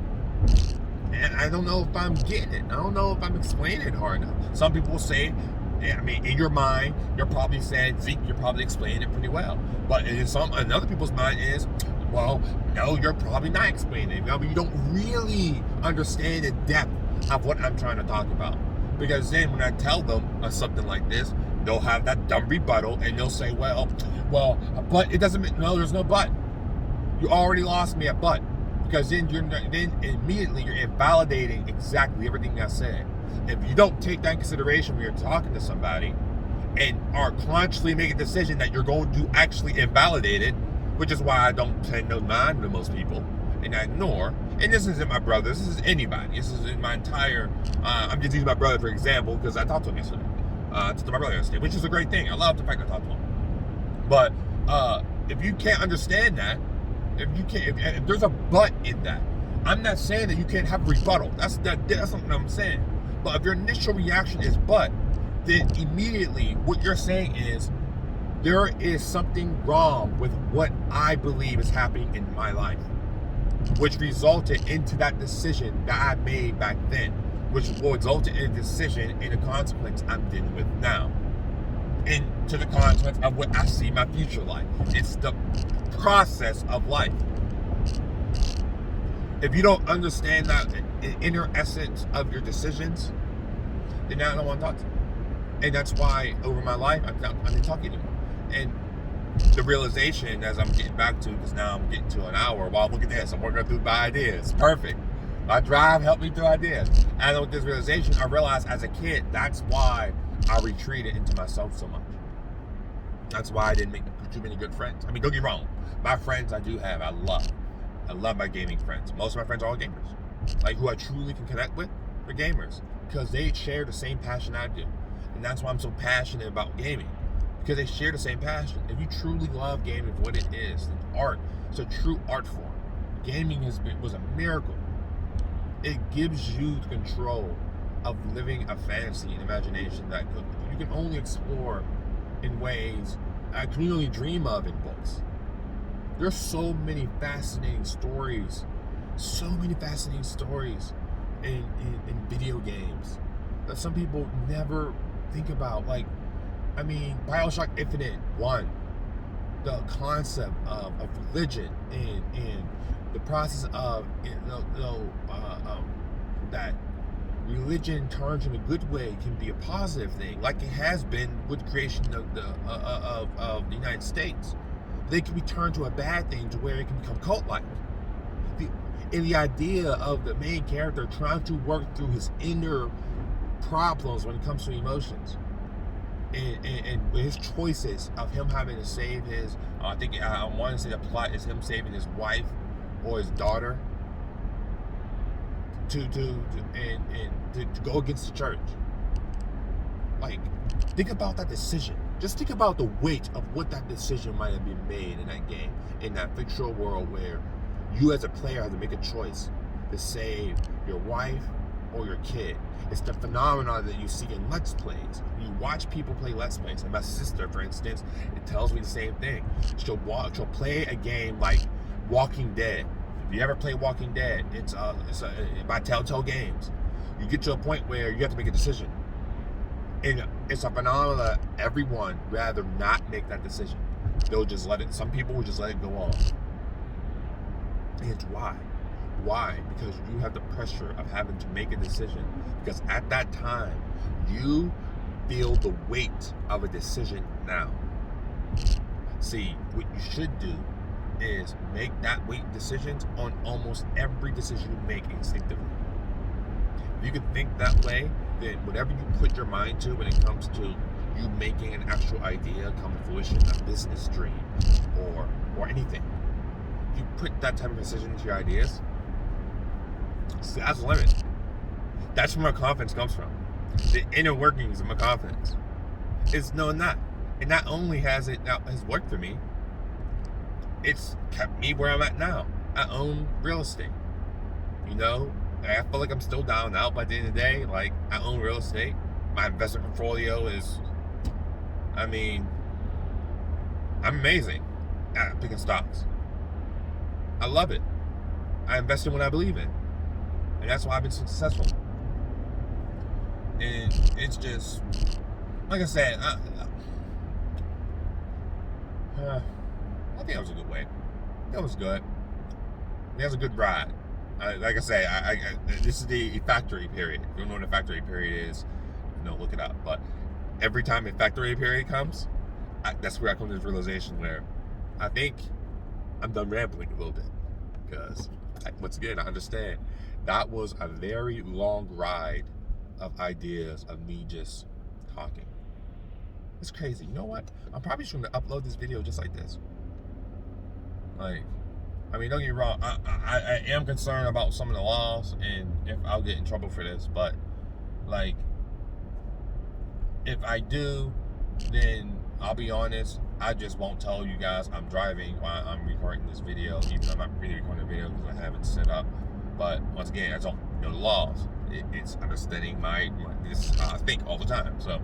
And I don't know if I'm getting it. I don't know if I'm explaining it hard enough. Some people will say, in your mind, you're probably saying, Zeke, you're probably explaining it pretty well. But in other people's mind is, well, no, you're probably not explaining it. You don't really understand the depth of what I'm trying to talk about. Because then when I tell them something like this, they'll have that dumb rebuttal and they'll say, well, but it doesn't mean, no, there's no but. You already lost me at but. Because then immediately you're invalidating exactly everything I said. If you don't take that in consideration when you're talking to somebody and are consciously making a decision that you're going to actually invalidate it, which is why I don't tend to mind to most people, and I ignore. And this isn't my brother. This is anybody. This is in my entire. I'm just using my brother for example because I talked to him yesterday. To my brother yesterday, which is a great thing. I love the fact I talked to him. But if you can't understand that, if there's a but in that, I'm not saying that you can't have a rebuttal. That's something I'm saying. But if your initial reaction is but, then immediately what you're saying is there is something wrong with what I believe is happening in my life, which resulted into that decision that I made back then, which resulted in a decision and a consequence I'm dealing with now. And to the consequence of what I see my future like. It's the process of life. If you don't understand that inner essence of your decisions, then I don't want to talk to you. And that's why over my life, I'm not talking anymore. And the realization, as I'm getting back to, because now I'm getting to an hour, wow, look at this, I'm working through my ideas. Perfect. My drive helped me through ideas. And with this realization, I realized as a kid, that's why I retreated into myself so much. That's why I didn't make too many good friends. I mean, don't get me wrong. My friends I do have, I love my gaming friends. Most of my friends are all gamers. Like, who I truly can connect with, they're gamers. Because they share the same passion I do. And that's why I'm so passionate about gaming. Because they share the same passion. If you truly love gaming for what it is, it's art. It's a true art form. Gaming was a miracle. It gives you the control of living a fantasy and imagination that you can only explore in ways I can only dream of in books. There's so many fascinating stories in video games that some people never think about. Like, I mean, BioShock Infinite 1, the concept of religion and the process of that religion turns in a good way can be a positive thing, like it has been with the creation of the United States. They can be turned to a bad thing to where it can become cult-like. The idea of the main character trying to work through his inner problems when it comes to emotions, and his choices of him having to save his, I want to say the plot is him saving his wife or his daughter to go against the church. Like, think about that decision. Just think about the weight of what that decision might have been made in that game, in that fictional world where you as a player have to make a choice to save your wife or your kid. It's the phenomenon that you see in Let's Plays. You watch people play Let's Plays. And my sister, for instance, it tells me the same thing. She'll play a game like Walking Dead. If you ever play Walking Dead, it's by Telltale Games. You get to a point where you have to make a decision. And it's a phenomenon that everyone rather not make that decision. They'll just let it, some people will just let it go on. And why? Why? Because you have the pressure of having to make a decision. Because at that time, you feel the weight of a decision now. See, what you should do is make that weight decisions on almost every decision you make instinctively. If you can think that way, then whatever you put your mind to when it comes to you making an actual idea come to fruition, a business dream, or anything, you put that type of decision into your ideas, sky's the limit. That's where my confidence comes from. The inner workings of my confidence. It's knowing that. And not only has worked for me, it's kept me where I'm at now. I own real estate. You know, I feel like I'm still down and out by the end of the day. Like, I own real estate. My investment portfolio is, I'm amazing at picking stocks. I love it. I invest in what I believe in. And that's why I've been successful. And it's just, like I said, I think that was a good way. That was good. That was a good ride. Like I say, this is the factory period. If you don't know what a factory period is, look it up. But every time a factory period comes, that's where I come to this realization where I think I'm done rambling a little bit. Because, once again, I understand that was a very long ride of ideas of me just talking. It's crazy. You know what? I'm probably just going to upload this video just like this. Like, don't get me wrong. I am concerned about some of the laws and if I'll get in trouble for this. But, like, if I do, then I'll be honest. I just won't tell you guys I'm driving while I'm recording this video, even though I'm not really recording the video because I have it set up. But once again, I don't know the laws. It's understanding this is how I think all the time. So,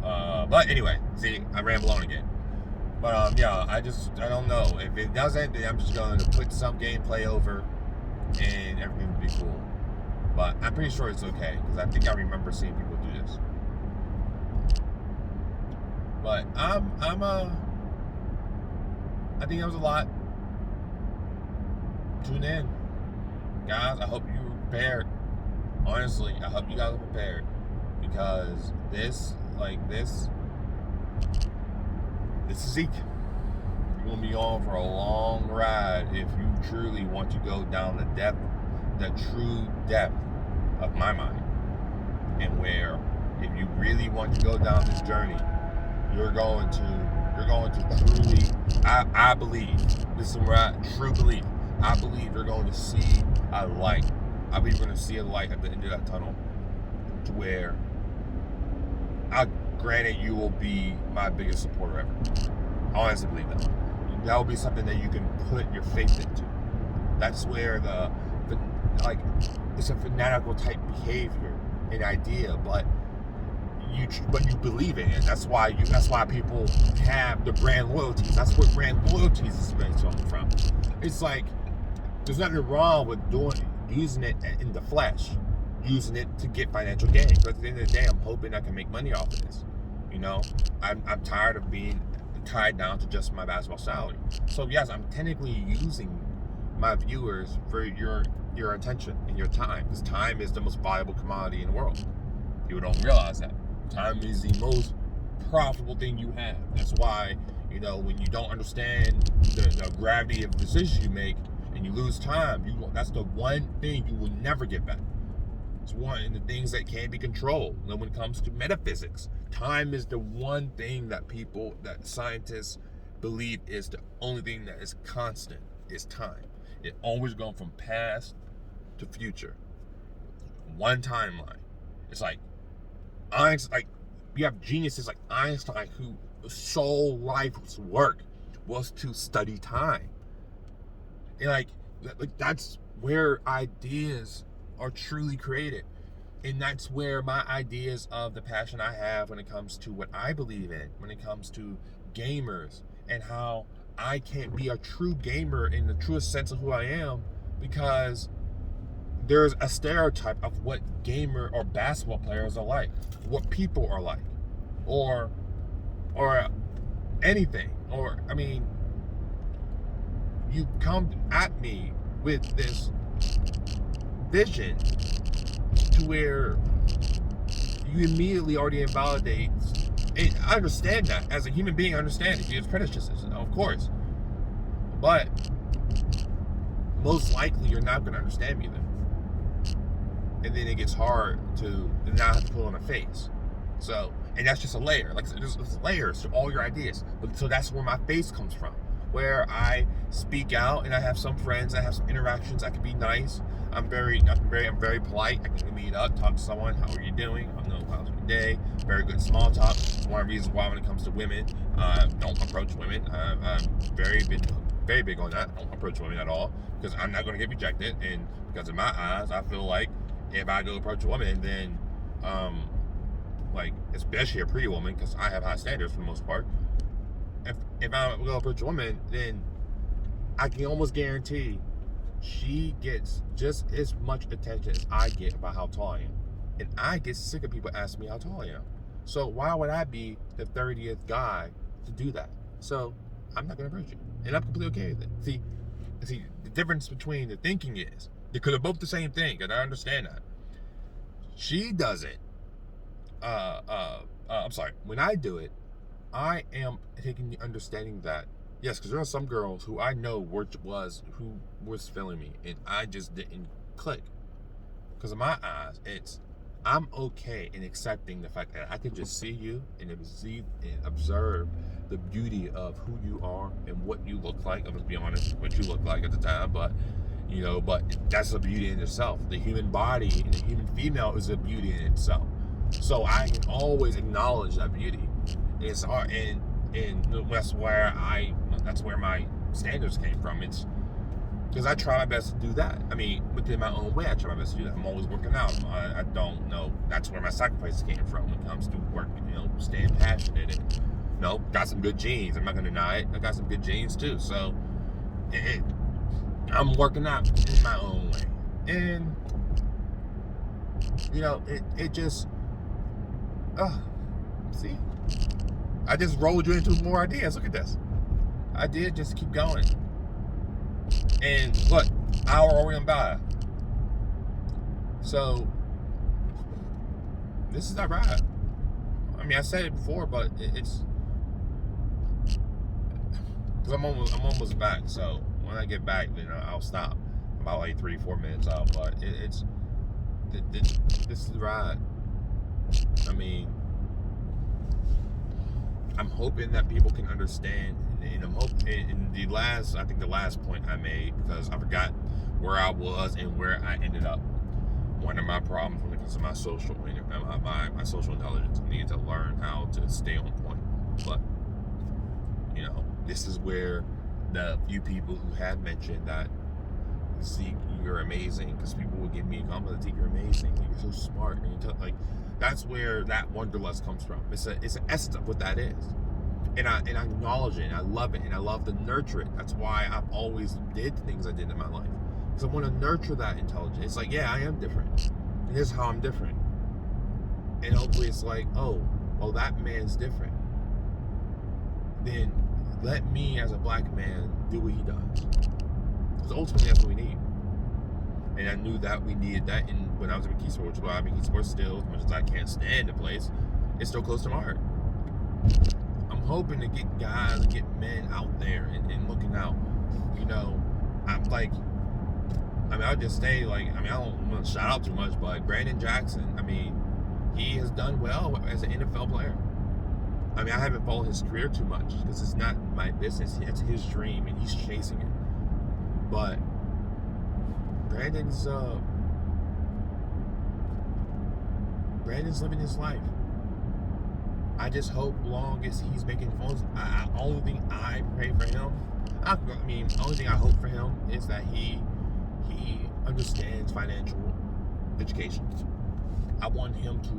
but anyway, see, I ramble on again. But yeah, I don't know. If it doesn't, then I'm just going to put some gameplay over, and everything will be cool. But I'm pretty sure it's okay because I think I remember seeing people do this. But I think that was a lot. Tune in, guys. I hope you were prepared. Honestly, I hope you guys are prepared because this is Zeke. You're gonna be on for a long ride if you truly want to go down the true depth of my mind, and where if you really want to go down this journey, you're going to truly, I believe, this is where I true believe. I believe you're going to see a light. I believe you're going to see a light at the end of that tunnel, to where, granted, you will be my biggest supporter ever. I honestly believe that. That will be something that you can put your faith into. That's where it's a fanatical type behavior and idea, but you believe in it. That's why people have the brand loyalties. That's where brand loyalties is coming from. It's like there's nothing wrong with using it in the flesh, using it to get financial gain. But at the end of the day, I'm hoping I can make money off of this. You know, I'm tired of being tied down to just my basketball salary. So yes, I'm technically using my viewers for your attention and your time, because time is the most valuable commodity in the world. People don't realize that. Time is the most profitable thing you have. That's why, when you don't understand the gravity of decisions you make and you lose time, that's the one thing you will never get back. It's one of the things that can't be controlled. And when it comes to metaphysics, time is the one thing that scientists believe is the only thing that is constant, is time. It always goes from past to future. One timeline. It's like Einstein, you have geniuses like Einstein whose sole life's work was to study time. And that's where ideas are truly created. And that's where my ideas of the passion I have when it comes to what I believe in, when it comes to gamers, and how I can't be a true gamer in the truest sense of who I am, because there's a stereotype of what gamer or basketball players are like, what people are like, or anything. You come at me with this vision to where you immediately already invalidate. And I understand that. As a human being, I understand it. It's prejudices, of course. But most likely you're not going to understand me then. And then it gets hard to not have to put on a face. So, and that's just a layer. There's layers to all your ideas. So that's where my face comes from, where I speak out, and I have some friends, I have some interactions. I can be nice. I'm very polite. I can meet up, talk to someone. How are you doing? I know how's your day. Very good small talk. One of the reasons why, when it comes to women, don't approach women. I'm very big on that. Don't approach women at all, because I'm not going to get rejected. And because in my eyes, I feel like if I go approach a woman, then especially a pretty woman, because I have high standards for the most part. If I go approach a woman, then I can almost guarantee she gets just as much attention as I get about how tall I am. And I get sick of people asking me how tall I am. So why would I be the 30th guy to do that? So I'm not going to approach you. And I'm completely okay with it. See, the difference between the thinking is, because they're both the same thing, and I understand that. She does it. I'm sorry. When I do it, I am taking the understanding that, yes, because there are some girls who I know who was feeling me, and I just didn't click. Because in my eyes, I'm okay in accepting the fact that I can just see you and observe the beauty of who you are and what you look like. I'm going to be honest, what you look like at the time, but that's a beauty in itself. The human body and the human female is a beauty in itself. So I can always acknowledge that beauty. It's hard, and And that's where my standards came from. It's because I try my best to do that. I mean, within my own way, I try my best to do that. I'm always working out. I don't know. That's where my sacrifices came from when it comes to work. Staying passionate and got some good genes. I'm not gonna deny it. I got some good genes too. So I'm working out in my own way, and it just see, I just rolled you into more ideas. Look at this. I did just keep going. And what? Hour already by. So this is not right. I mean, I said it before, but it's because I'm almost back. So when I get back, then I'll stop. About like 3-4 minutes out. But this is right. I mean, I'm hoping that people can understand, and I'm hoping in the last point I made, because I forgot where I was and where I ended up. One of my problems when it comes to my social intelligence, I need to learn how to stay on point. But this is where the few people who had mentioned that, Zeke, you're amazing, because people would give me a compliment, Zeke, you're amazing, you're so smart, and that's where that wanderlust comes from. It's an essence of what that is, and I acknowledge it, and I love it, and I love to nurture it. That's why I've always did the things I did in my life, because I want to nurture that intelligence. It's like, yeah, I am different, and this is how I'm different, and hopefully it's like, oh, well, that man's different, then let me as a black man do what he does, because ultimately that's what we need. And I knew that we needed that when I was in McKeesport, which is why McKeesport still, as much as I can't stand the place, it's still close to my heart. I'm hoping to get guys and get men out there and looking out. I'll just say, I don't want to shout out too much, but Brandon Jackson, he has done well as an NFL player. I haven't followed his career too much because it's not my business. It's his dream and he's chasing it. But Brandon's living his life. I just hope, long as he's making phones, only thing I pray for him, only thing I hope for him is that he understands financial education. I want him to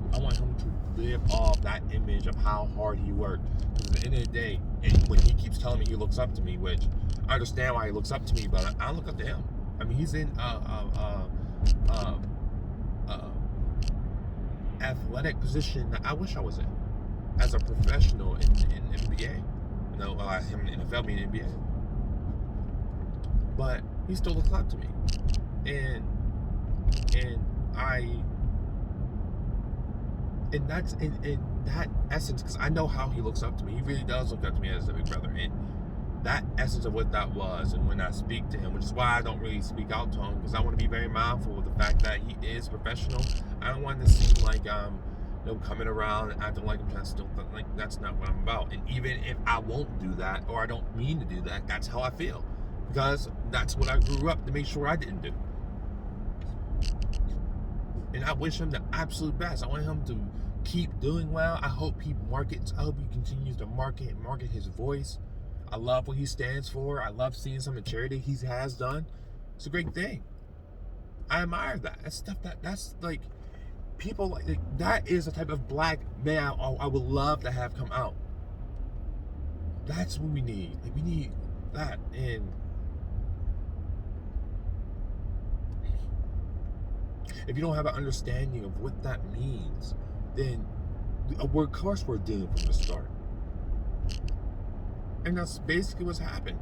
live off that image of how hard he worked. Because at the end of the day, and when he keeps telling me he looks up to me, which I understand why he looks up to me, but I look up to him. He's in athletic position that I wish I was in as a professional in NBA. Him in NFL being NBA. But he still looks up to me, and that's in that essence, because I know how he looks up to me. He really does look up to me as a big brother, and that essence of what that was. And when I speak to him, which is why I don't really speak out to him, because I want to be very mindful of the fact that he is professional. I don't want to seem like I'm coming around and acting like I'm trying to steal. That's not what I'm about. And even if I won't do that, or I don't mean to do that, that's how I feel, because that's what I grew up to make sure I didn't do. And I wish him the absolute best. I want him to keep doing well. I hope he continues to market his voice. I love what he stands for. I love seeing some of the charity he has done. It's a great thing. I admire that. That's stuff that's like, people like that is a type of black man I would love to have come out. That's what we need. We need that. And if you don't have an understanding of what that means, then of course we're doomed from the start. And that's basically what's happened.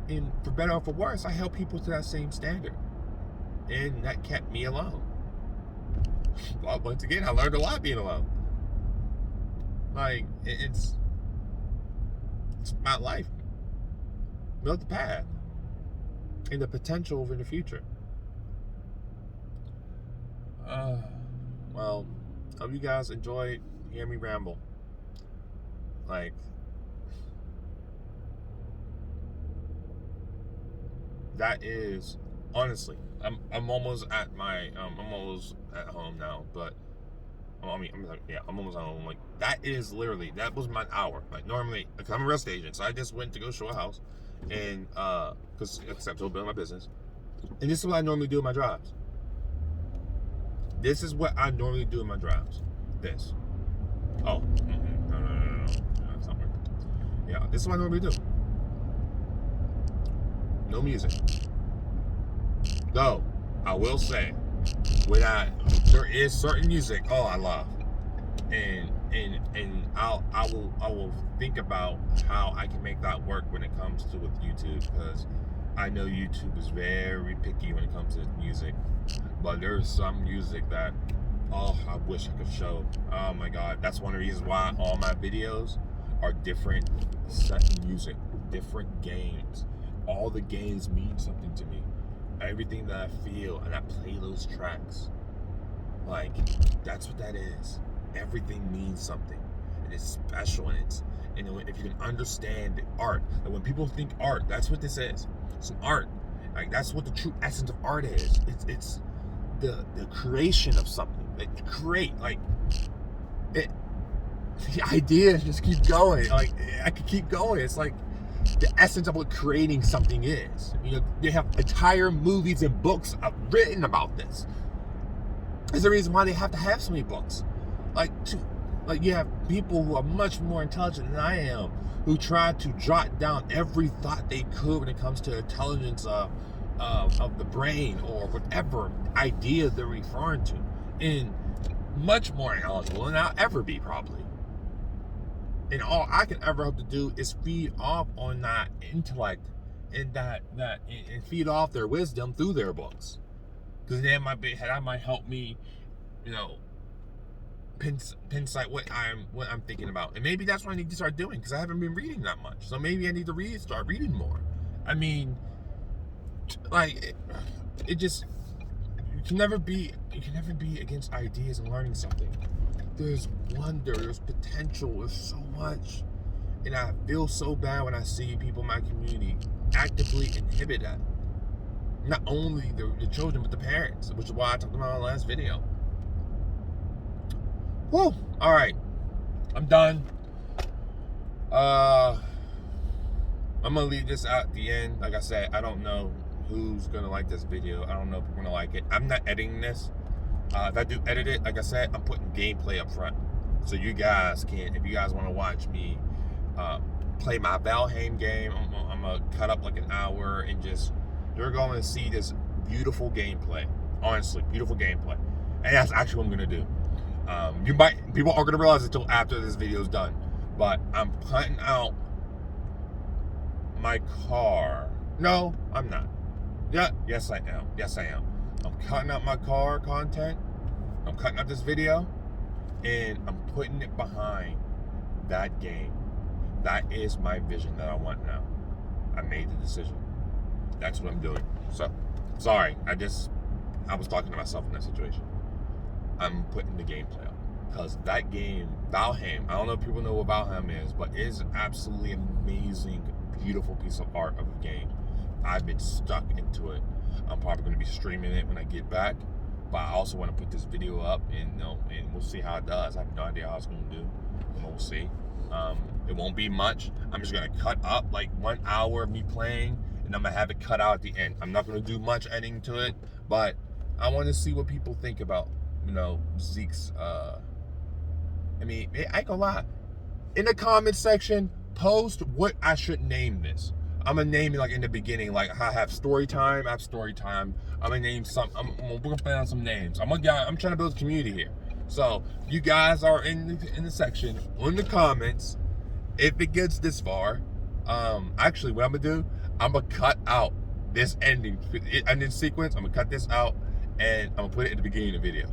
And for better or for worse, I held people to that same standard, and that kept me alone. Well, once again, I learned a lot being alone. It's my life, built the path, and the potential over the future. Well, hope you guys enjoyed hearing me ramble. That is, honestly, I'm almost at home now, but I'm almost home. Like, that was my hour. Like, normally, like, I'm a real estate agent, so I just went to go show a house, and because I'm still building my business, and this is what I normally do in my drives. This is what I normally do in my drives. This. Oh, no, that's not working. Yeah, this is what I normally do. No music. Though, I will say, there is certain music, I love, and I will think about how I can make that work when it comes to with YouTube, because I know YouTube is very picky when it comes to music, but there's some music that I wish I could show. Oh my god, that's one of the reasons why all my videos are different set music, different games. All the games mean something to me. Everything that I feel, and I play those tracks. Like, that's what that is. Everything means something. And it's special, and if you can understand the art. Like, when people think art, that's what this is. It's an art. Like, that's what the true essence of art is. It's the creation of something. Like, create. Like, the ideas just keep going. Like, I could keep going. It's like the essence of what creating something is. You know, they have entire movies and books written about this. There's the reason why they have to have so many books. Like you have people who are much more intelligent than I am, who try to jot down every thought they could when it comes to intelligence of the brain or whatever idea they're referring to, and much more knowledgeable than I'll ever be, probably. And all I can ever hope to do is feed off on that intellect and and feed off their wisdom through their books, because that might help me, you know, pinsight what I'm thinking about. And maybe that's what I need to start doing, because I haven't been reading that much. So maybe I need to start reading more. I mean, like, it just, you can never be against ideas and learning something. There's wonder, there's potential, there's so much. And I feel so bad when I see people in my community actively inhibit that. Not only the children, but the parents, which is why I talked about in my last video. Whew. Alright. I'm done. I'm gonna leave this out at the end. Like I said, I don't know who's gonna like this video. I don't know if we're gonna like it. I'm not editing this. If I do edit it, like I said, I'm putting gameplay up front. So you guys can, if you guys want to watch me play my Valheim game, I'm going to cut up like an hour, and you're going to see this beautiful gameplay. Honestly, beautiful gameplay. And that's actually what I'm going to do. People aren't going to realize it until after this video is done. But I'm cutting out my car. No, I'm not. Yes, I am. I'm cutting out my car content. I'm cutting out this video, and I'm putting it behind that game. That is my vision that I want now. I made the decision. That's what I'm doing. So, sorry. I was talking to myself in that situation. I'm putting the gameplay up, because that game, Valheim, I don't know if people know what Valheim is, but it is an absolutely amazing, beautiful piece of art of a game. I've been stuck into it. I'm probably going to be streaming it when I get back, but I also want to put this video up, and we'll see how it does. I have no idea how it's going to do, but we'll see. It won't be much. I'm just going to cut up like 1 hour of me playing, and I'm going to have it cut out at the end. I'm not going to do much editing to it, but I want to see what people think about, Zeke's, I ain't gonna lie. In the comment section, post what I should name this. I'm gonna name it like in the beginning, like I have story time. I'm gonna name we're gonna play on some names. I'm trying to build a community here. So you guys are in the section, in the comments. If it gets this far, actually, what I'm gonna do, I'm gonna cut out this ending sequence. I'm gonna cut this out, and I'm gonna put it in the beginning of the video.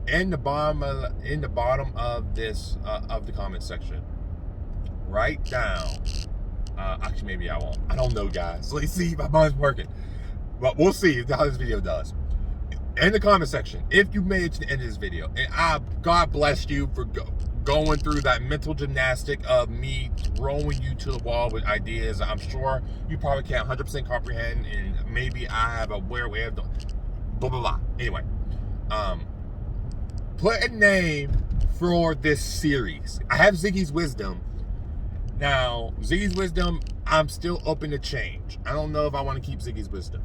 In the bottom of this of the comment section, write down. Actually, maybe I won't. I don't know, guys. Let's see if my mind's working. But we'll see how this video does. In the comment section, if you made it to the end of this video, and God bless you for going through that mental gymnastic of me throwing you to the wall with ideas I'm sure you probably can't 100% comprehend, and maybe I have a weird way of doing blah, blah, blah. Anyway, put a name for this series. I have Ziggy's Wisdom. Now, Ziggy's Wisdom, I'm still open to change. I don't know if I want to keep Ziggy's Wisdom.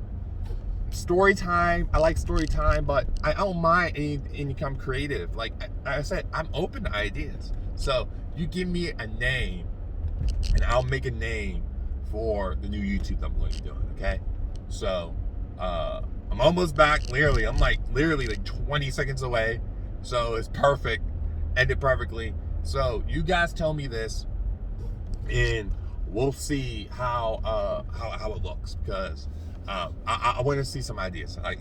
Story time, I like story time, but I don't mind any kind of creative. Like I said, I'm open to ideas. So you give me a name, and I'll make a name for the new YouTube I'm going to be doing. Okay, so I'm almost back. I'm literally like 20 seconds away. So it's perfect, ended perfectly. So you guys tell me this, and we'll see how it looks, because I want to see some ideas. I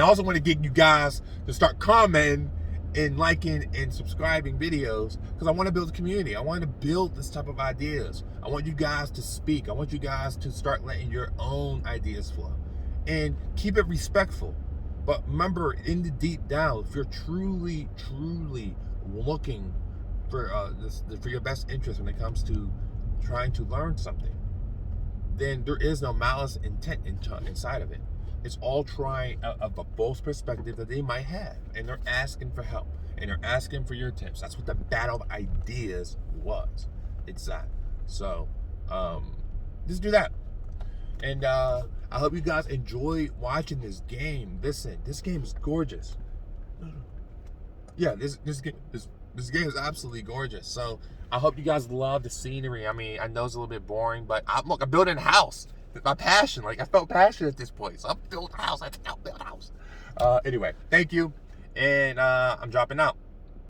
also want to get you guys to start commenting and liking and subscribing videos, because I want to build a community. I want to build this type of ideas. I want you guys to speak. I want you guys to start letting your own ideas flow, and keep it respectful. But remember, in the deep down, if you're truly looking for your best interest when it comes to trying to learn something, then there is no malice intent inside of it. It's all trying of a false perspective that they might have, and they're asking for help, and they're asking for your tips. That's what the battle of ideas was. It's that. So just do that, and I hope you guys enjoy watching this game. Listen, this game is gorgeous. Yeah, this game is absolutely gorgeous. So I hope you guys love the scenery. I mean, I know it's a little bit boring, but I'm building a house. My passion, I felt passion at this point. So I'm building a house. I think I'll build a house. Anyway, thank you, and I'm dropping out.